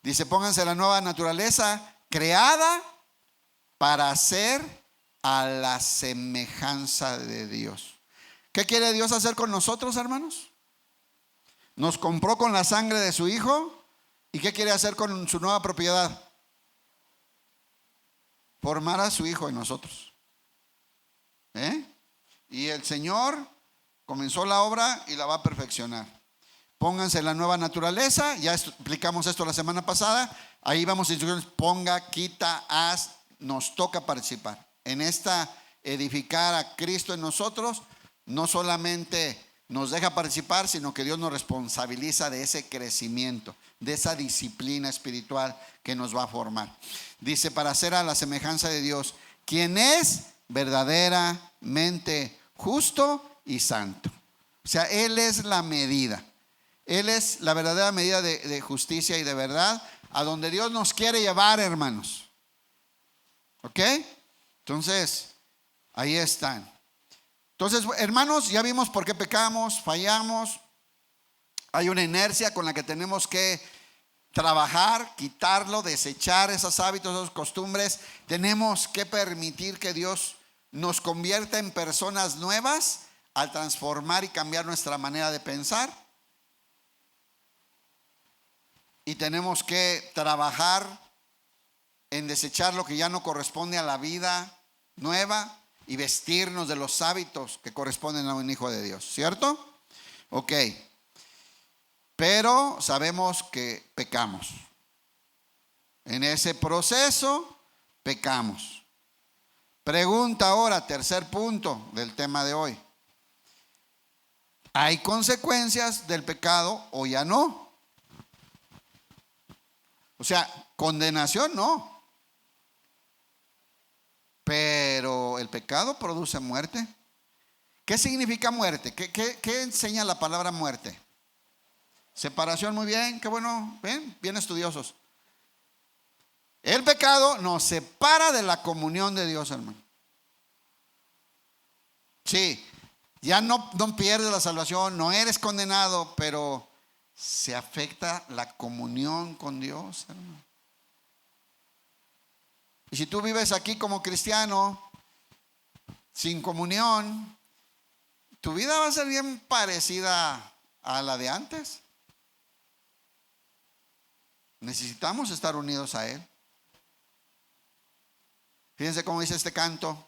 Dice, pónganse la nueva naturaleza creada para ser a la semejanza de Dios. ¿Qué quiere Dios hacer con nosotros, hermanos? Nos compró con la sangre de su Hijo. ¿Y qué quiere hacer con su nueva propiedad? Formar a su Hijo en nosotros. Y el Señor comenzó la obra y la va a perfeccionar. Pónganse la nueva naturaleza. Ya explicamos esto la semana pasada. Ahí vamos a instrucciones: ponga, quita, haz. Nos toca participar en esta edificar a Cristo en nosotros. No solamente nos deja participar, sino que Dios nos responsabiliza de ese crecimiento, de esa disciplina espiritual que nos va a formar. Dice, para ser a la semejanza de Dios, quien es verdaderamente justo y santo. O sea, Él es la medida. Él es la verdadera medida de justicia y de verdad, a donde Dios nos quiere llevar, hermanos. ¿Ok? Entonces, ahí están. Entonces, hermanos, ya vimos por qué pecamos, fallamos. Hay una inercia con la que tenemos que trabajar, quitarlo, desechar esos hábitos, esas costumbres. Tenemos que permitir que Dios nos convierta en personas nuevas al transformar y cambiar nuestra manera de pensar. Y tenemos que trabajar en desechar lo que ya no corresponde a la vida nueva y vestirnos de los hábitos que corresponden a un hijo de Dios, ¿cierto? Ok. Pero sabemos que pecamos. En ese proceso pecamos. Pregunta ahora, tercer punto del tema de hoy. ¿Hay consecuencias del pecado o ya no? O sea, condenación no. Pero el pecado produce muerte. ¿Qué significa muerte? ¿Qué enseña la palabra muerte? Separación, muy bien, qué bueno, bien estudiosos. El pecado nos separa de la comunión de Dios, hermano. Sí, ya no pierdes la salvación, no eres condenado, pero se afecta la comunión con Dios, hermano. Y si tú vives aquí como cristiano, sin comunión, tu vida va a ser bien parecida a la de antes. Necesitamos estar unidos a Él. Fíjense cómo dice este canto.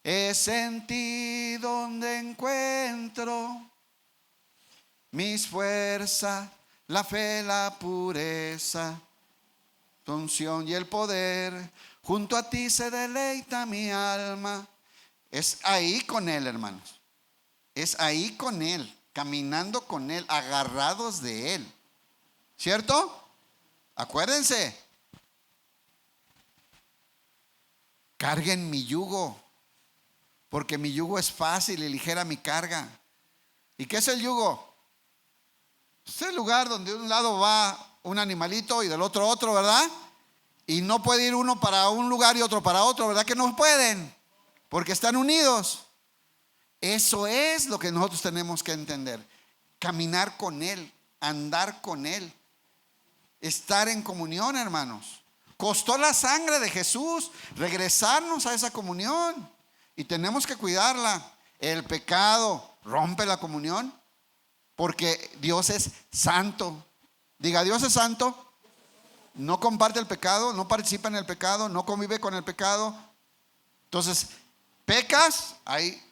Es en ti donde encuentro mis fuerzas, la fe, la pureza, tu unción y el poder. Junto a ti se deleita mi alma. Es ahí con Él, hermanos. Es ahí con Él, caminando con Él, agarrados de Él. ¿Cierto? Acuérdense, carguen mi yugo, porque mi yugo es fácil y ligera mi carga. ¿Y qué es el yugo? Es el lugar donde de un lado va un animalito y del otro otro, ¿verdad? Y no puede ir uno para un lugar y otro para otro, ¿verdad que no pueden? Porque están unidos. Eso es lo que nosotros tenemos que entender. Caminar con Él, andar con Él, estar en comunión, hermanos. Costó la sangre de Jesús regresarnos a esa comunión y tenemos que cuidarla. El pecado rompe la comunión porque Dios es santo. Diga, Dios es santo. No comparte el pecado, no participa en el pecado, no convive con el pecado. Entonces, pecas, ahí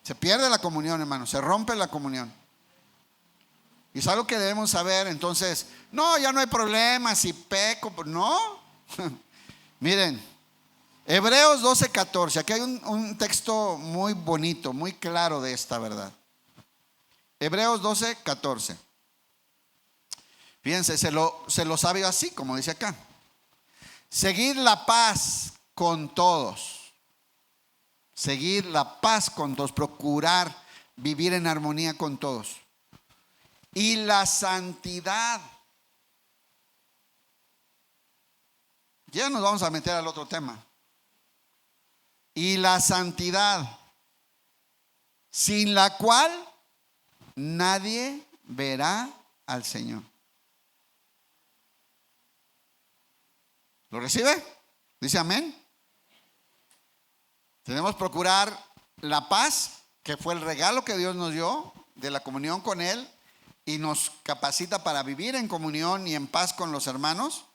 se pierde la comunión, hermano, se rompe la comunión. Y es algo que debemos saber. Entonces, no, ya no hay problema si peco. No. Miren, Hebreos 12:14. Aquí hay un texto muy bonito, muy claro de esta verdad. Hebreos 12:14. Fíjense, se lo sabe así, como dice acá. Seguir la paz con todos. Seguir la paz con todos. Procurar vivir en armonía con todos. Y la santidad. Ya nos vamos a meter al otro tema. Y la santidad, sin la cual nadie verá al Señor. ¿Lo recibe? Dice amén. Tenemos que procurar la paz, que fue el regalo que Dios nos dio de la comunión con Él, y nos capacita para vivir en comunión y en paz con los hermanos.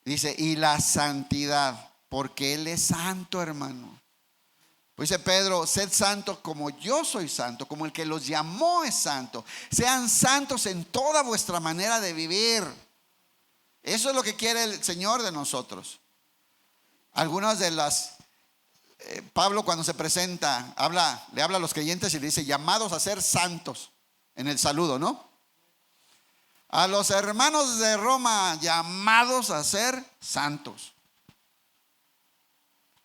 Dice, y la santidad, porque Él es santo, hermano. Pues dice Pedro, sed santos como yo soy santo, como el que los llamó es santo. Sean santos en toda vuestra manera de vivir. Eso es lo que quiere el Señor de nosotros. Algunas de las Pablo, cuando se presenta, le habla a los creyentes y le dice, llamados a ser santos, en el saludo, ¿no? A los hermanos de Roma, llamados a ser santos.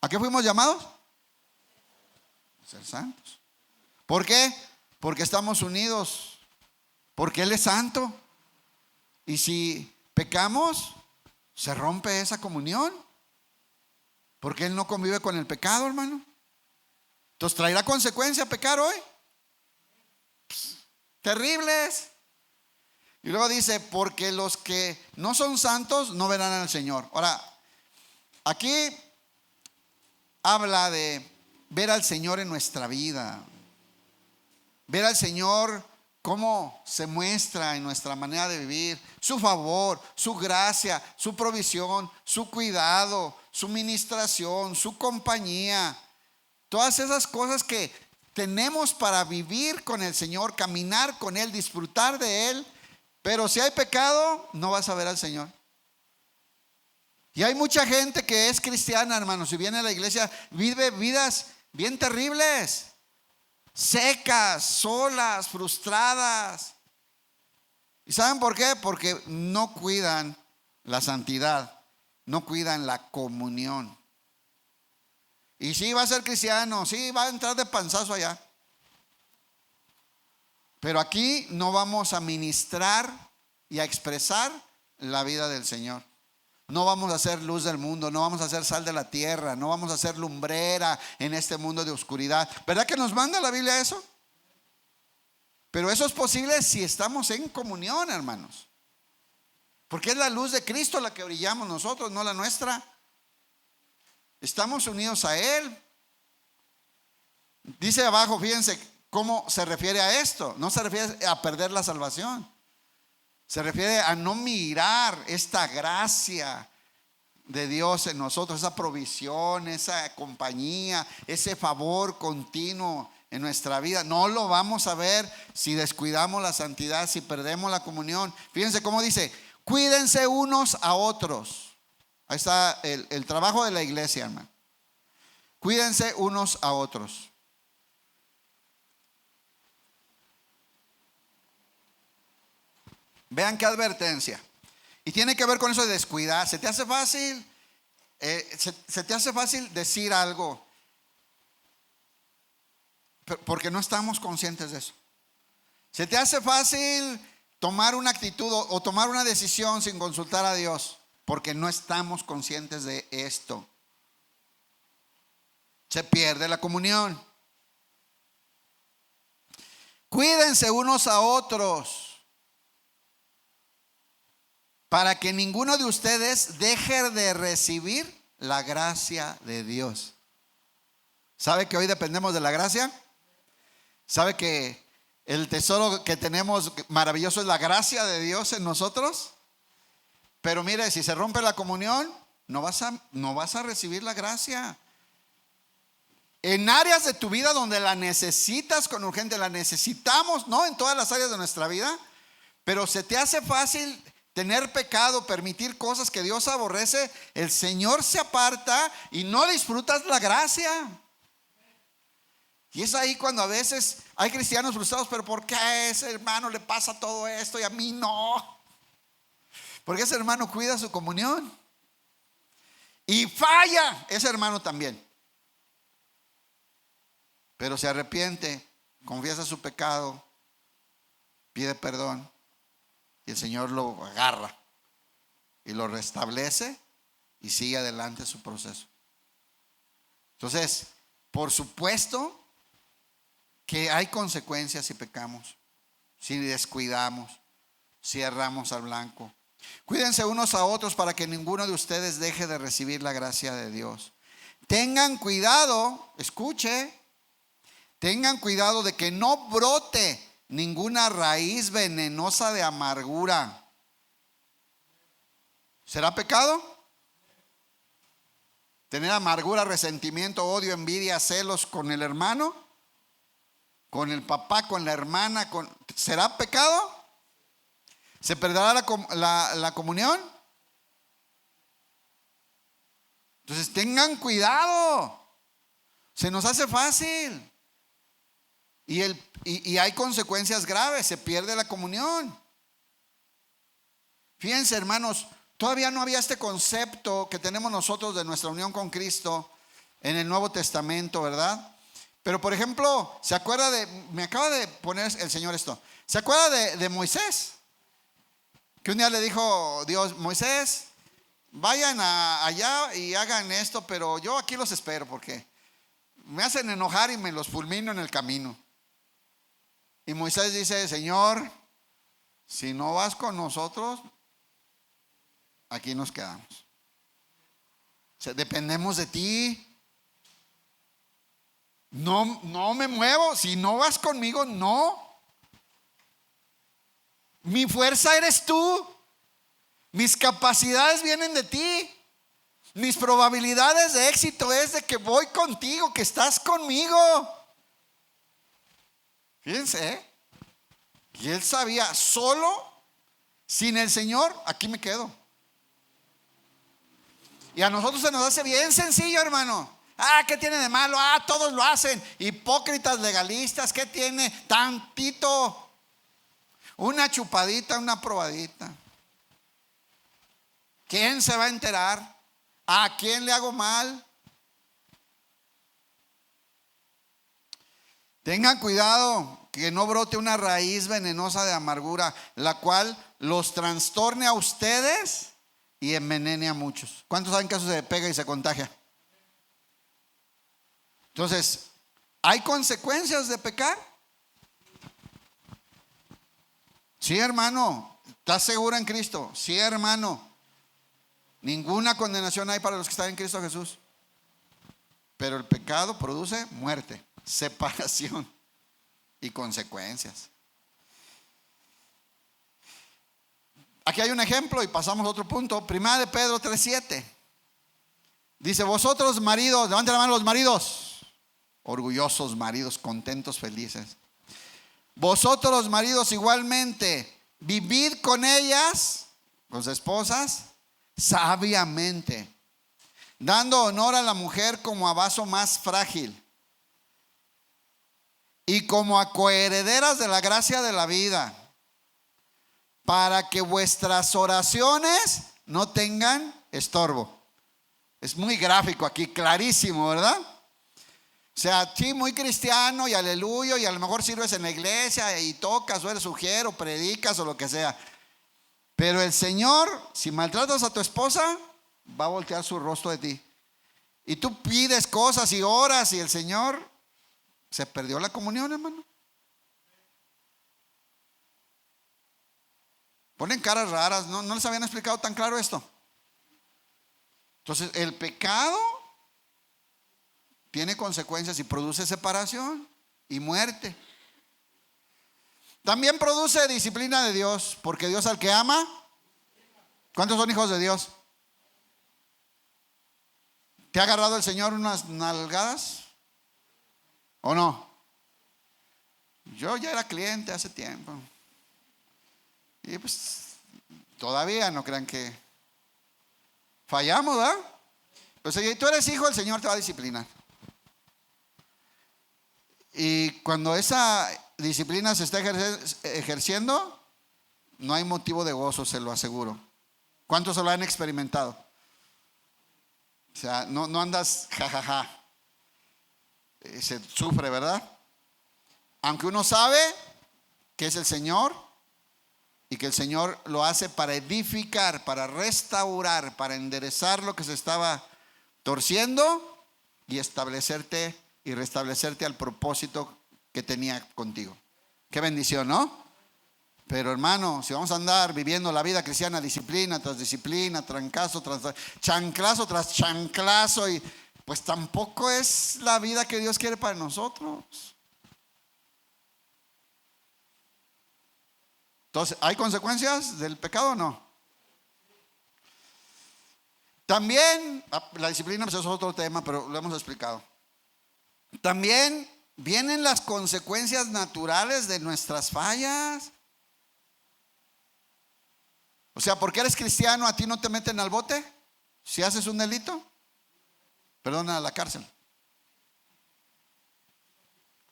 ¿A qué fuimos llamados? A ser santos. ¿Por qué? Porque estamos unidos, porque Él es santo. Y si pecamos, se rompe esa comunión, porque Él no convive con el pecado, hermano. Entonces, ¿traerá consecuencia pecar hoy? Terribles. Y luego dice, porque los que no son santos no verán al Señor. Ahora, aquí habla de ver al Señor en nuestra vida. Ver al Señor cómo se muestra en nuestra manera de vivir. Su favor, su gracia, su provisión, su cuidado, su ministración, su compañía. Todas esas cosas que tenemos para vivir con el Señor, caminar con Él, disfrutar de Él. Pero si hay pecado, no vas a ver al Señor. Y hay mucha gente que es cristiana, hermanos, y viene a la iglesia, vive vidas bien terribles, secas, solas, frustradas. ¿Y saben por qué? Porque no cuidan la santidad, no cuidan la comunión. Y sí va a ser cristiano, sí va a entrar de panzazo allá. Pero aquí no vamos a ministrar y a expresar la vida del Señor. No vamos a ser luz del mundo, no vamos a ser sal de la tierra, no vamos a ser lumbrera en este mundo de oscuridad. ¿Verdad que nos manda la Biblia eso? Pero eso es posible si estamos en comunión, hermanos. Porque es la luz de Cristo la que brillamos nosotros, no la nuestra. Estamos unidos a Él. Dice abajo, fíjense cómo se refiere a esto. No se refiere a perder la salvación. Se refiere a no mirar esta gracia de Dios en nosotros, esa provisión, esa compañía, ese favor continuo en nuestra vida. No lo vamos a ver si descuidamos la santidad, si perdemos la comunión. Fíjense cómo dice, cuídense unos a otros. Ahí está el trabajo de la iglesia, hermano. Cuídense unos a otros. Vean qué advertencia. Y tiene que ver con eso de descuidar. ¿Se te hace fácil se te hace fácil decir algo porque no estamos conscientes de eso. Se te hace fácil tomar una actitud o tomar una decisión sin consultar a Dios porque no estamos conscientes de esto. Se pierde la comunión. Cuídense unos a otros para que ninguno de ustedes deje de recibir la gracia de Dios. ¿Sabe que hoy dependemos de la gracia? ¿Sabe que el tesoro que tenemos maravilloso es la gracia de Dios en nosotros? Pero mire, si se rompe la comunión, no vas a recibir la gracia. En áreas de tu vida donde la necesitas con urgente, la necesitamos, ¿no? En todas las áreas de nuestra vida. Pero se te hace fácil tener pecado, permitir cosas que Dios aborrece. El Señor se aparta y no disfrutas la gracia. Y es ahí cuando a veces hay cristianos frustrados. Pero ¿por qué a ese hermano le pasa todo esto y a mí no? Porque ese hermano cuida su comunión y falla ese hermano también. Pero se arrepiente, confiesa su pecado, pide perdón y el Señor lo agarra y lo restablece y sigue adelante su proceso. Entonces, por supuesto que hay consecuencias si pecamos, si descuidamos, si erramos al blanco. Cuídense unos a otros para que ninguno de ustedes deje de recibir la gracia de Dios. Tengan cuidado, escuche. Tengan cuidado de que no brote ninguna raíz venenosa de amargura. ¿Será pecado? Tener amargura, resentimiento, odio, envidia, celos con el hermano, con el papá, con la hermana. ¿Será pecado? ¿Se perderá la comunión? Entonces tengan cuidado. Se nos hace fácil. Y hay consecuencias graves, se pierde la comunión. Fíjense, hermanos, todavía no había este concepto que tenemos nosotros de nuestra unión con Cristo en el Nuevo Testamento, ¿verdad? Pero por ejemplo, ¿se acuerda me acaba de poner el Señor esto? ¿Se acuerda de Moisés? Que un día le dijo Dios: Moisés, vayan allá y hagan esto, pero yo aquí los espero porque me hacen enojar y me los fulmino en el camino. Y Moisés dice: Señor, si no vas con nosotros, aquí nos quedamos. O sea, dependemos de ti. No me muevo. Si no vas conmigo, no. Mi fuerza eres tú. Mis capacidades vienen de ti. Mis probabilidades de éxito es de que voy contigo, que estás conmigo. Fíjense, y él sabía, solo, sin el Señor, aquí me quedo. Y a nosotros se nos hace bien sencillo, hermano. ¿Qué tiene de malo? Todos lo hacen. Hipócritas, legalistas, ¿qué tiene? Tantito, una chupadita, una probadita. ¿Quién se va a enterar? ¿A quién le hago mal? Tengan cuidado que no brote una raíz venenosa de amargura, la cual los trastorne a ustedes y envenene a muchos. ¿Cuántos saben que eso se pega y se contagia? Entonces, ¿hay consecuencias de pecar? Sí, hermano. ¿Estás seguro en Cristo? Sí, hermano. Ninguna condenación hay para los que están en Cristo Jesús. Pero el pecado produce muerte, separación y consecuencias. Aquí hay un ejemplo y pasamos a otro punto. Primera de Pedro 3:7. Dice: vosotros maridos, levanten la mano los maridos, orgullosos maridos, contentos, felices. Vosotros maridos igualmente, vivid con ellas, con sus esposas, sabiamente, dando honor a la mujer como a vaso más frágil y como a coherederas de la gracia de la vida, para que vuestras oraciones no tengan estorbo. Es muy gráfico aquí, clarísimo, ¿verdad? O sea, sí, muy cristiano y aleluya, y a lo mejor sirves en la iglesia y tocas o eres sugero, predicas o lo que sea. Pero el Señor, si maltratas a tu esposa, va a voltear su rostro de ti. Y tú pides cosas y oras y el Señor, se perdió la comunión, hermano. Ponen caras raras, ¿no les habían explicado tan claro esto? Entonces, el pecado tiene consecuencias y produce separación y muerte. También produce disciplina de Dios, porque Dios al que ama, ¿cuántos son hijos de Dios? ¿Te ha agarrado el Señor unas nalgadas? ¿O no? Yo ya era cliente hace tiempo. Y pues todavía no crean que fallamos, ¿verdad? Pues si tú eres hijo, el Señor te va a disciplinar. Y cuando esa disciplina se está ejerciendo, no hay motivo de gozo, se lo aseguro. ¿Cuántos se lo han experimentado? O sea, no andas jajaja. Se sufre, ¿verdad? Aunque uno sabe que es el Señor y que el Señor lo hace para edificar, para restaurar, para enderezar lo que se estaba torciendo y establecerte y restablecerte al propósito que tenía contigo. Qué bendición, ¿no? Pero hermano, si vamos a andar viviendo la vida cristiana disciplina tras disciplina, trancazo tras chanclazo tras chanclazo, y pues tampoco es la vida que Dios quiere para nosotros. Entonces, ¿hay consecuencias del pecado o no? También, la disciplina pues es otro tema, pero lo hemos explicado. También vienen las consecuencias naturales de nuestras fallas. O sea, porque eres cristiano, a ti no te meten al bote. Si haces un delito, perdona, a la cárcel.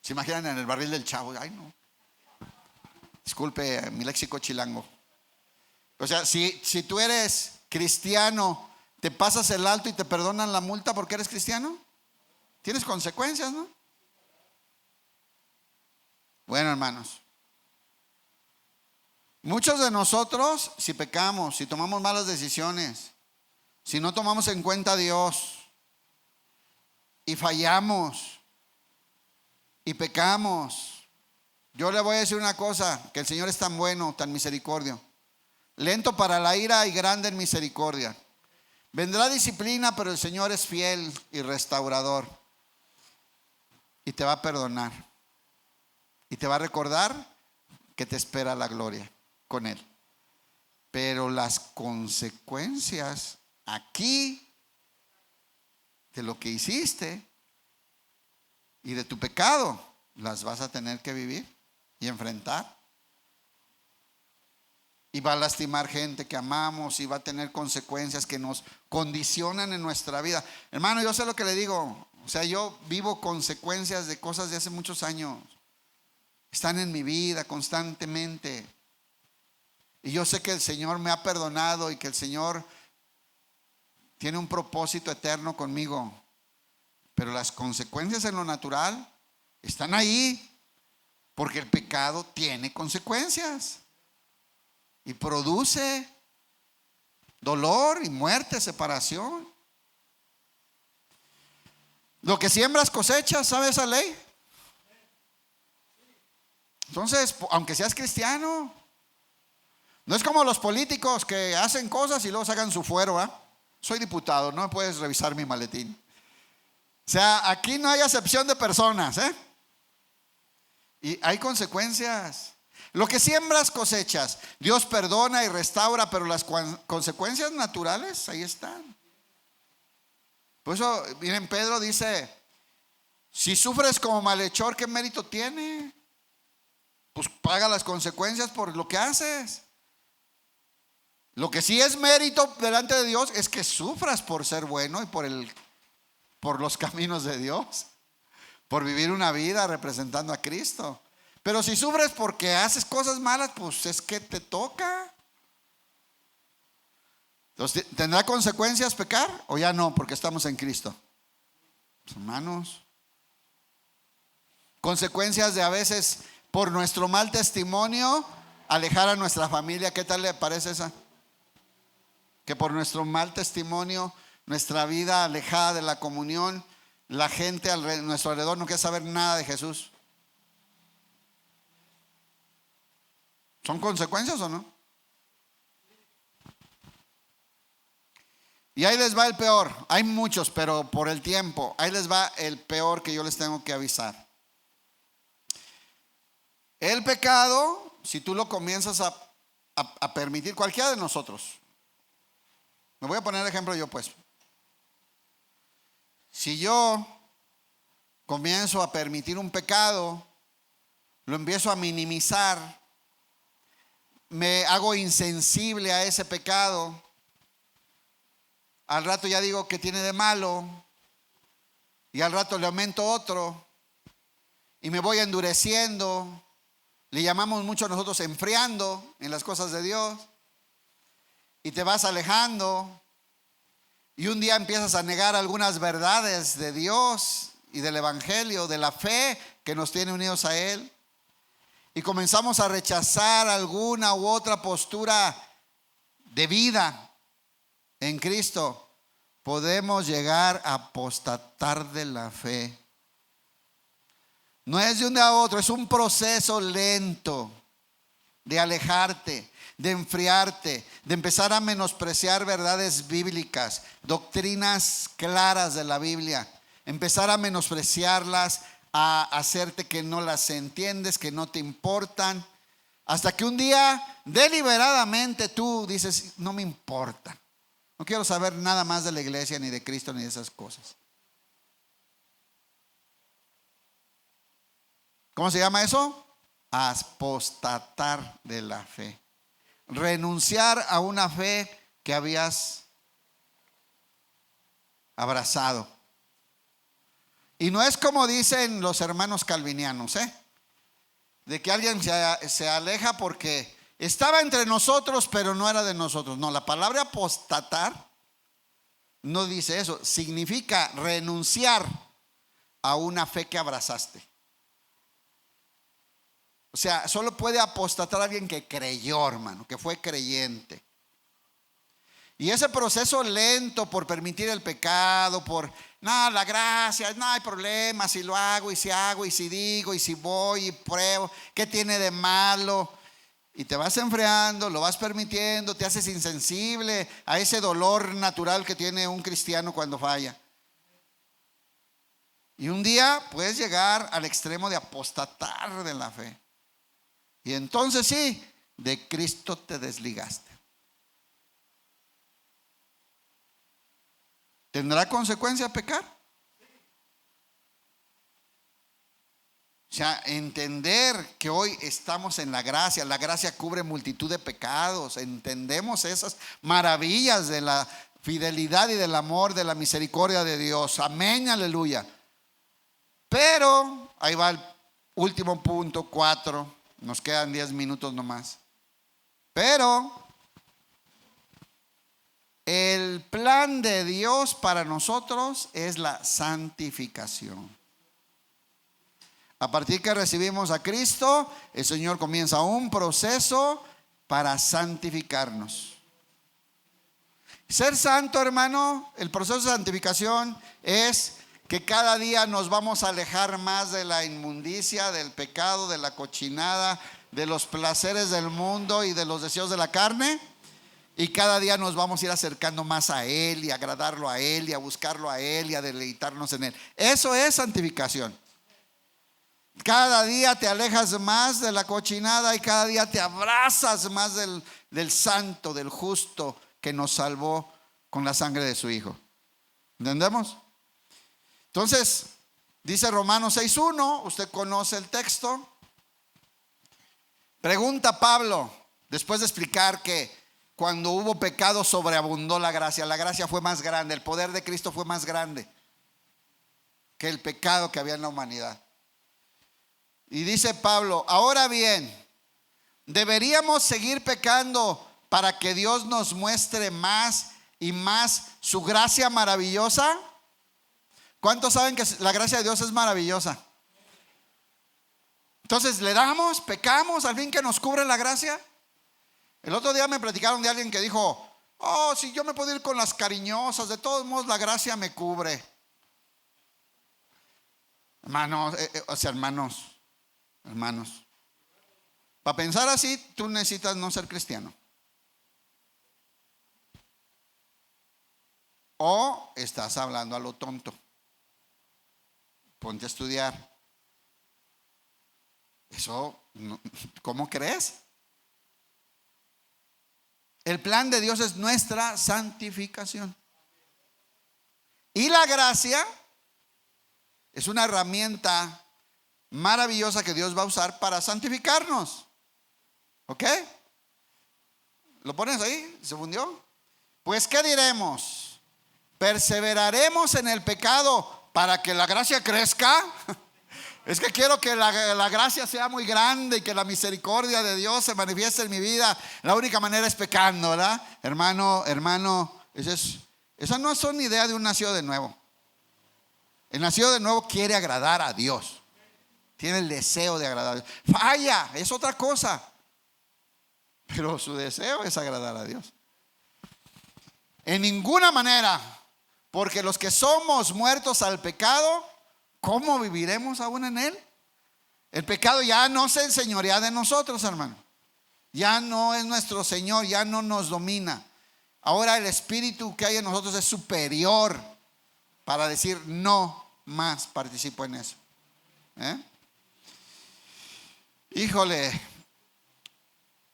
¿Se imaginan en el barril del Chavo? Ay, no. Disculpe mi léxico chilango. O sea, si tú eres cristiano, te pasas el alto y te perdonan la multa porque eres cristiano, tienes consecuencias, ¿no? Bueno, hermanos, muchos de nosotros, si pecamos, si tomamos malas decisiones, si no tomamos en cuenta a Dios y fallamos y pecamos, yo le voy a decir una cosa, que el Señor es tan bueno, tan misericordio, lento para la ira y grande en misericordia. Vendrá disciplina, pero el Señor es fiel y restaurador y te va a perdonar y te va a recordar que te espera la gloria con Él. Pero las consecuencias aquí de lo que hiciste y de tu pecado las vas a tener que vivir y enfrentar. Y va a lastimar gente que amamos y va a tener consecuencias que nos condicionan en nuestra vida. Hermano, yo sé lo que le digo. O sea, yo vivo consecuencias de cosas de hace muchos años. Están en mi vida constantemente. Y yo sé que el Señor me ha perdonado y que el Señor tiene un propósito eterno conmigo. Pero las consecuencias en lo natural están ahí. Porque el pecado tiene consecuencias. Y produce dolor y muerte, separación. Lo que siembras cosechas, ¿sabe esa ley? Entonces, aunque seas cristiano, no es como los políticos que hacen cosas y luego sacan su fuero, ¿eh? Soy diputado, no me puedes revisar mi maletín. O sea, aquí no hay acepción de personas, ¿eh? Y hay consecuencias. Lo que siembras cosechas. Dios perdona y restaura, pero las consecuencias naturales ahí están. Por eso, miren, Pedro dice, si sufres como malhechor, ¿qué mérito tiene? Pues paga las consecuencias por lo que haces. Lo que sí es mérito delante de Dios es que sufras por ser bueno y por los caminos de Dios, por vivir una vida representando a Cristo. Pero si sufres porque haces cosas malas, pues es que te toca. Entonces, ¿tendrá consecuencias pecar o ya no? Porque estamos en Cristo. Pues, hermanos, consecuencias de a veces por nuestro mal testimonio alejar a nuestra familia. ¿Qué tal le parece esa? Que por nuestro mal testimonio, nuestra vida alejada de la comunión, la gente a nuestro alrededor no quiere saber nada de Jesús. ¿Son consecuencias o no? Y ahí les va el peor. Hay muchos, pero por el tiempo, ahí les va el peor que yo les tengo que avisar. El pecado, si tú lo comienzas a permitir, cualquiera de nosotros, me voy a poner ejemplo yo pues. Si yo comienzo a permitir un pecado, lo empiezo a minimizar, me hago insensible a ese pecado, al rato ya digo que tiene de malo, y al rato le aumento otro, y me voy endureciendo. Le llamamos mucho nosotros enfriando en las cosas de Dios, y te vas alejando, y un día empiezas a negar algunas verdades de Dios y del Evangelio, de la fe que nos tiene unidos a Él, y comenzamos a rechazar alguna u otra postura de vida en Cristo. Podemos llegar a apostatar de la fe. No es de un día a otro, es un proceso lento de alejarte, de enfriarte, de empezar a menospreciar verdades bíblicas, doctrinas claras de la Biblia, empezar a menospreciarlas, a hacerte que no las entiendes, que no te importan, hasta que un día deliberadamente tú dices, no me importa, no quiero saber nada más de la iglesia, ni de Cristo, ni de esas cosas. ¿Cómo se llama eso? Apostatar de la fe. Renunciar a una fe que habías abrazado. Y no es como dicen los hermanos calvinianos, de que alguien se aleja porque estaba entre nosotros pero no era de nosotros. No, la palabra apostatar no dice eso. Significa renunciar a una fe que abrazaste. O sea, solo puede apostatar alguien que creyó, hermano, que fue creyente. Y ese proceso lento por permitir el pecado, por, no, la gracia, no hay problema si lo hago y si hago y si digo y si voy y pruebo, ¿qué tiene de malo? Y te vas enfriando, lo vas permitiendo, te haces insensible a ese dolor natural que tiene un cristiano cuando falla. Y un día puedes llegar al extremo de apostatar de la fe. Y entonces sí, de Cristo te desligaste. ¿Tendrá consecuencia pecar? O sea, entender que hoy estamos en la gracia cubre multitud de pecados, entendemos esas maravillas de la fidelidad y del amor, de la misericordia de Dios. Amén, aleluya. Pero, ahí va el último punto, 4. Nos quedan 10 minutos nomás. Pero el plan de Dios para nosotros es la santificación. A partir que recibimos a Cristo, el Señor comienza un proceso para santificarnos. Ser santo, hermano, el proceso de santificación es que cada día nos vamos a alejar más de la inmundicia, del pecado, de la cochinada, de los placeres del mundo y de los deseos de la carne. Y cada día nos vamos a ir acercando más a Él y a agradarlo a Él y a buscarlo a Él y a deleitarnos en Él. Eso es santificación. Cada día te alejas más de la cochinada y cada día te abrazas más del santo, del justo que nos salvó con la sangre de su Hijo. ¿Entendemos? Entonces, dice Romanos 6:1, usted conoce el texto. Pregunta Pablo, después de explicar que cuando hubo pecado sobreabundó la gracia fue más grande, el poder de Cristo fue más grande que el pecado que había en la humanidad. Y dice Pablo, ahora bien, ¿deberíamos seguir pecando para que Dios nos muestre más y más su gracia maravillosa. ¿Cuántos saben que la gracia de Dios es maravillosa? Entonces le damos, pecamos, al fin que nos cubre la gracia. El otro día me platicaron de alguien que dijo: oh, si yo me puedo ir con las cariñosas, de todos modos la gracia me cubre. Hermanos, hermanos, para pensar así, tú necesitas no ser cristiano. O estás hablando a lo tonto. Ponte a estudiar. Eso, ¿cómo crees? El plan de Dios es nuestra santificación. Y la gracia es una herramienta maravillosa que Dios va a usar para santificarnos. ¿Ok? ¿Lo pones ahí? ¿Se fundió? Pues, ¿qué diremos? ¿Perseveraremos en el pecado para que la gracia crezca? Es que quiero que la gracia sea muy grande y que la misericordia de Dios se manifieste en mi vida. La única manera es pecando, ¿verdad? Hermano, esas no son ideas de un nacido de nuevo. El nacido de nuevo quiere agradar a Dios. Tiene el deseo de agradar a Dios. Falla, es otra cosa. Pero su deseo es agradar a Dios. En ninguna manera, porque los que somos muertos al pecado, ¿cómo viviremos aún en él? El pecado ya no se enseñorea de nosotros, hermano. Ya no es nuestro Señor, ya no nos domina. Ahora el espíritu que hay en nosotros es superior para decir: no más participo en eso. Híjole,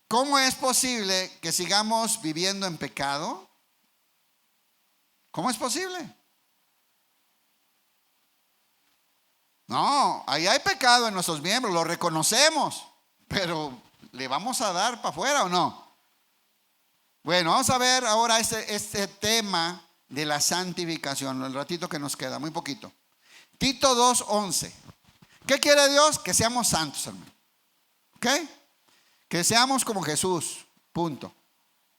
¿cómo es posible que sigamos viviendo en pecado? ¿Cómo es posible? No, ahí hay pecado en nuestros miembros, lo reconocemos, pero ¿le vamos a dar para afuera o no? Bueno, vamos a ver ahora este tema de la santificación, el ratito que nos queda, muy poquito. Tito 2:11. ¿Qué quiere Dios? Que seamos santos, hermano. ¿Ok? Que seamos como Jesús, punto.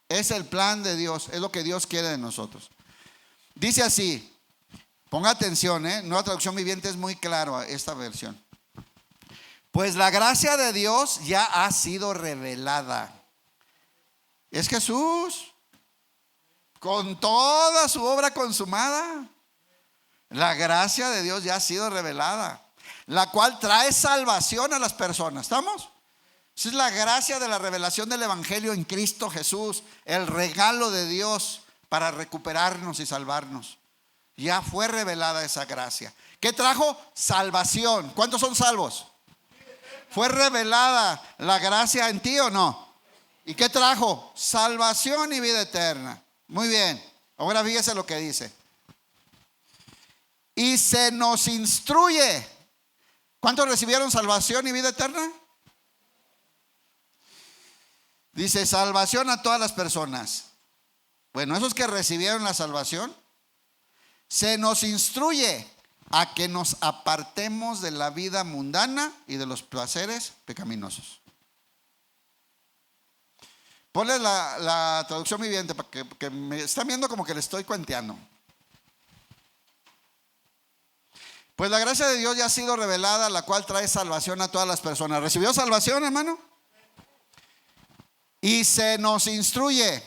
Es el plan de Dios, es lo que Dios quiere de nosotros. Dice así. Ponga atención, Nueva Traducción Viviente es muy claro esta versión. Pues la gracia de Dios ya ha sido revelada. Es Jesús, con toda su obra consumada. La gracia de Dios ya ha sido revelada, la cual trae salvación a las personas. ¿Estamos? Esa es la gracia de la revelación del Evangelio en Cristo Jesús, el regalo de Dios para recuperarnos y salvarnos. Ya fue revelada esa gracia. ¿Qué trajo? Salvación. ¿Cuántos son salvos? ¿Fue revelada la gracia en ti o no? ¿Y qué trajo? Salvación y vida eterna. Muy bien. Ahora fíjese lo que dice. Y se nos instruye. ¿Cuántos recibieron salvación y vida eterna? Dice: salvación a todas las personas. Bueno, esos que recibieron la salvación, se nos instruye a que nos apartemos de la vida mundana y de los placeres pecaminosos. Ponle la traducción viviente para que me están viendo como que le estoy cuenteando. Pues la gracia de Dios ya ha sido revelada, la cual trae salvación a todas las personas. ¿Recibió salvación, hermano? Y se nos instruye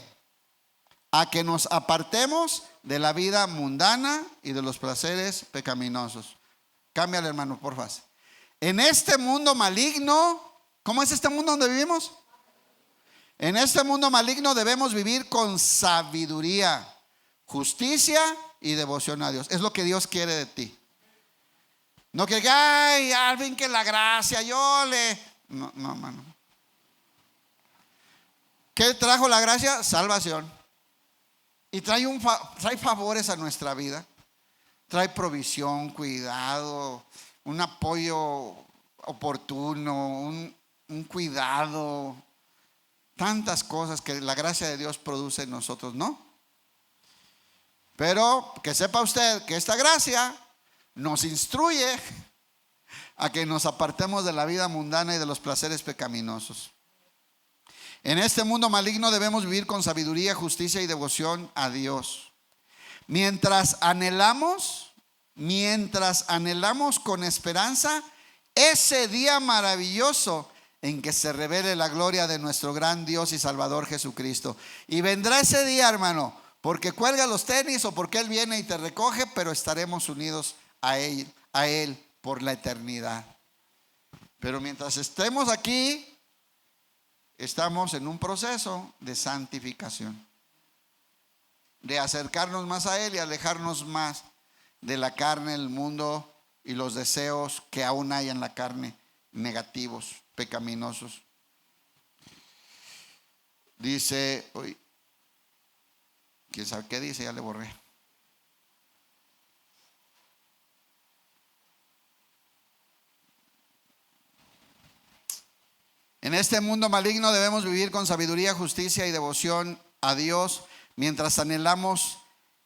a que nos apartemos de la vida mundana y de los placeres pecaminosos. Cámbiale, hermano, por favor. En este mundo maligno, ¿cómo es este mundo donde vivimos? En este mundo maligno debemos vivir con sabiduría, justicia y devoción a Dios. Es lo que Dios quiere de ti. No que, ay, al fin que la gracia, No, hermano. ¿Qué trajo la gracia? Salvación. Y trae favores a nuestra vida. Trae provisión, cuidado, un apoyo oportuno, un cuidado. Tantas cosas que la gracia de Dios produce en nosotros, ¿no? Pero que sepa usted que esta gracia nos instruye a que nos apartemos de la vida mundana y de los placeres pecaminosos. En este mundo maligno debemos vivir con sabiduría, justicia y devoción a Dios. Mientras anhelamos con esperanza ese día maravilloso en que se revele la gloria de nuestro gran Dios y Salvador Jesucristo. Y vendrá ese día, hermano, porque cuelga los tenis o porque Él viene y te recoge, pero estaremos unidos a Él por la eternidad. Pero mientras estemos aquí, estamos en un proceso de santificación, de acercarnos más a Él y alejarnos más de la carne, el mundo y los deseos que aún hay en la carne, negativos, pecaminosos. Dice, ¿quién sabe qué dice? Ya le borré. En este mundo maligno debemos vivir con sabiduría, justicia y devoción a Dios, mientras anhelamos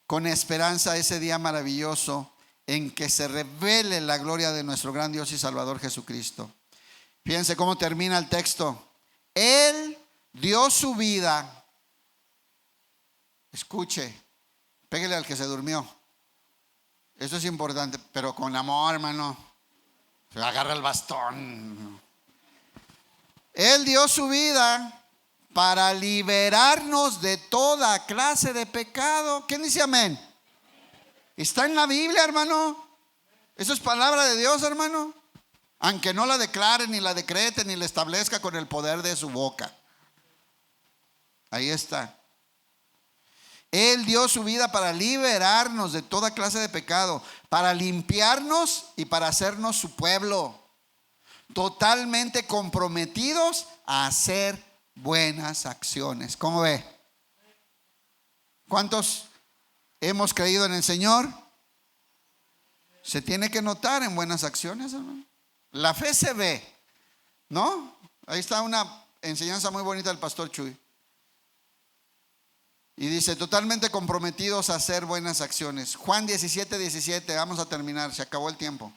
con esperanza ese día maravilloso en que se revele la gloria de nuestro gran Dios y Salvador Jesucristo. Fíjense cómo termina el texto. Él dio su vida. Escuche, pégale al que se durmió. Eso es importante, pero con amor, hermano. Se agarra el bastón. Él dio su vida para liberarnos de toda clase de pecado. ¿Quién dice amén? Está en la Biblia, hermano. Eso es palabra de Dios, hermano. Aunque no la declare, ni la decrete, ni la establezca con el poder de su boca. Ahí está. Él dio su vida para liberarnos de toda clase de pecado, para limpiarnos y para hacernos su pueblo, totalmente comprometidos a hacer buenas acciones. ¿Cómo ve? ¿Cuántos hemos creído en el Señor? Se tiene que notar en buenas acciones, hermano. La fe se ve, ¿no? Ahí está una enseñanza muy bonita del pastor Chuy. Y dice, totalmente comprometidos a hacer buenas acciones. Juan 17:17, vamos a terminar, se acabó el tiempo.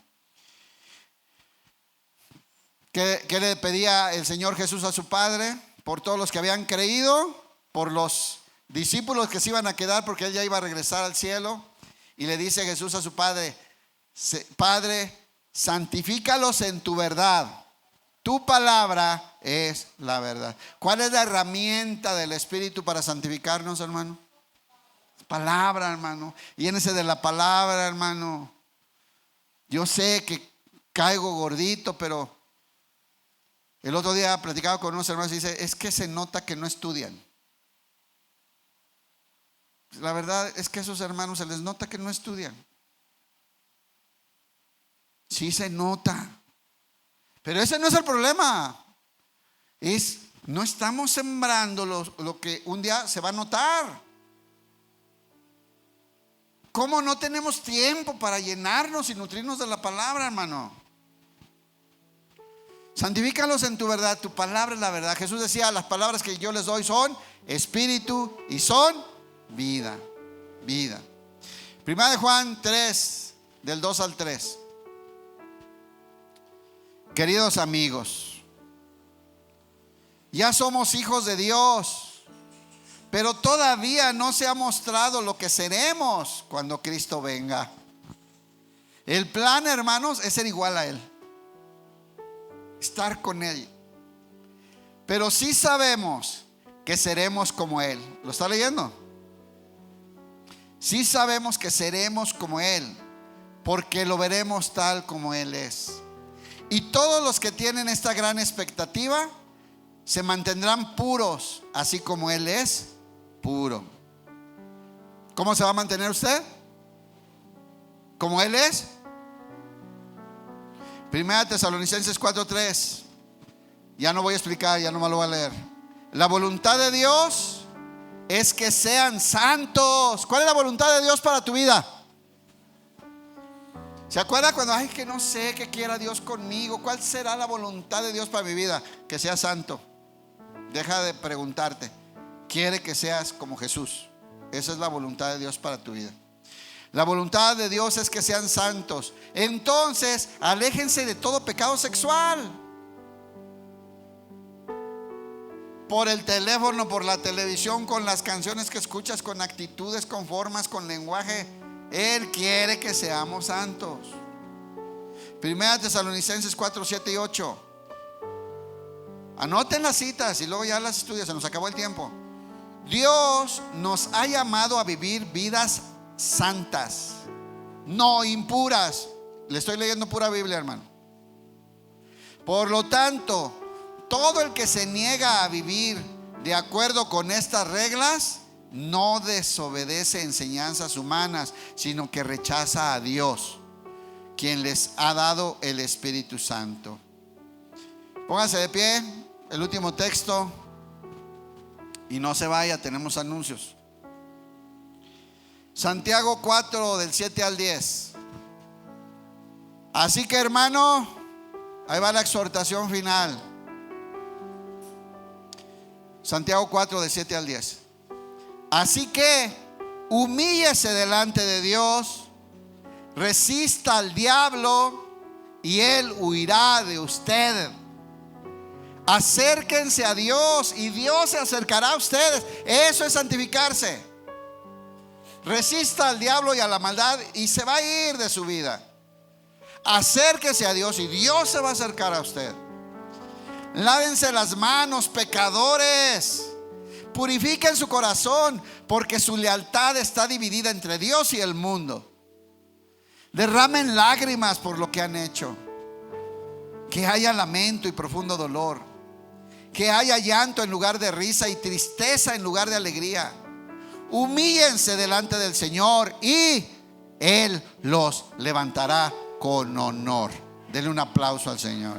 ¿Qué le pedía el Señor Jesús a su Padre? Por todos los que habían creído, por los discípulos que se iban a quedar, porque Él ya iba a regresar al cielo. Y le dice Jesús a su Padre, Padre, santifícalos en tu verdad. Tu palabra es la verdad. ¿Cuál es la herramienta del Espíritu para santificarnos, hermano? Palabra, hermano. Llénese de la palabra, hermano. Yo sé que caigo gordito, pero el otro día platicaba con unos hermanos y dice, es que se nota que no estudian. La verdad es que a esos hermanos se les nota que no estudian. Sí se nota. Pero ese no es el problema. No estamos sembrando lo que un día se va a notar. ¿Cómo no tenemos tiempo para llenarnos y nutrirnos de la palabra, hermano? Santifícalos en tu verdad, tu palabra es la verdad. Jesús decía, las palabras que yo les doy son espíritu y son vida. Vida. Primera de Juan 3, del 2 al 3. Queridos amigos, ya somos hijos de Dios, pero todavía no se ha mostrado lo que seremos cuando Cristo venga. El plan, hermanos, es ser igual a Él, estar con Él. Pero sí sabemos que seremos como Él. ¿Lo está leyendo? Sí sabemos que seremos como Él, porque lo veremos tal como Él es. Y todos los que tienen esta gran expectativa se mantendrán puros, así como Él es puro. ¿Cómo se va a mantener usted? ¿Como Él es? Primera Tesalonicenses 4:3. Ya no voy a explicar, ya no me lo voy a leer. La voluntad de Dios es que sean santos. ¿Cuál es la voluntad de Dios para tu vida? ¿Se acuerda cuando, ay, que no sé qué quiera Dios conmigo? ¿Cuál será la voluntad de Dios para mi vida? Que sea santo. Deja de preguntarte. Quiere que seas como Jesús. Esa es la voluntad de Dios para tu vida. La voluntad de Dios es que sean santos. Entonces, aléjense de todo pecado sexual. por el teléfono, por la televisión, con las canciones que escuchas, con actitudes, con formas, con lenguaje. Él quiere que seamos santos. Primera Tesalonicenses 4, 7 y 8. Anoten las citas y luego ya las estudias. Se nos acabó el tiempo. Dios nos ha llamado a vivir vidas santas, no impuras. Le estoy leyendo pura Biblia, hermano. Por lo tanto, todo el que se niega a vivir de acuerdo con estas reglas no desobedece enseñanzas humanas, sino que rechaza a Dios, quien les ha dado el Espíritu Santo. Pónganse de pie, el último texto, y no se vaya, tenemos anuncios. Santiago 4 del 7 al 10. Así que, hermano, ahí va la exhortación final. Santiago 4 del 7 al 10. Así que humíllese delante de Dios, resista al diablo y él huirá de usted. Acérquense a Dios y Dios se acercará a ustedes. Eso es santificarse. Resista al diablo y a la maldad y se va a ir de su vida. Acérquese a Dios y Dios se va a acercar a usted. Lávense las manos, pecadores. Purifiquen su corazón, porque su lealtad está dividida entre Dios y el mundo. Derramen lágrimas por lo que han hecho. Que haya lamento y profundo dolor. Que haya llanto en lugar de risa y tristeza en lugar de alegría. Humíllense delante del Señor y Él los levantará con honor. Denle un aplauso al Señor.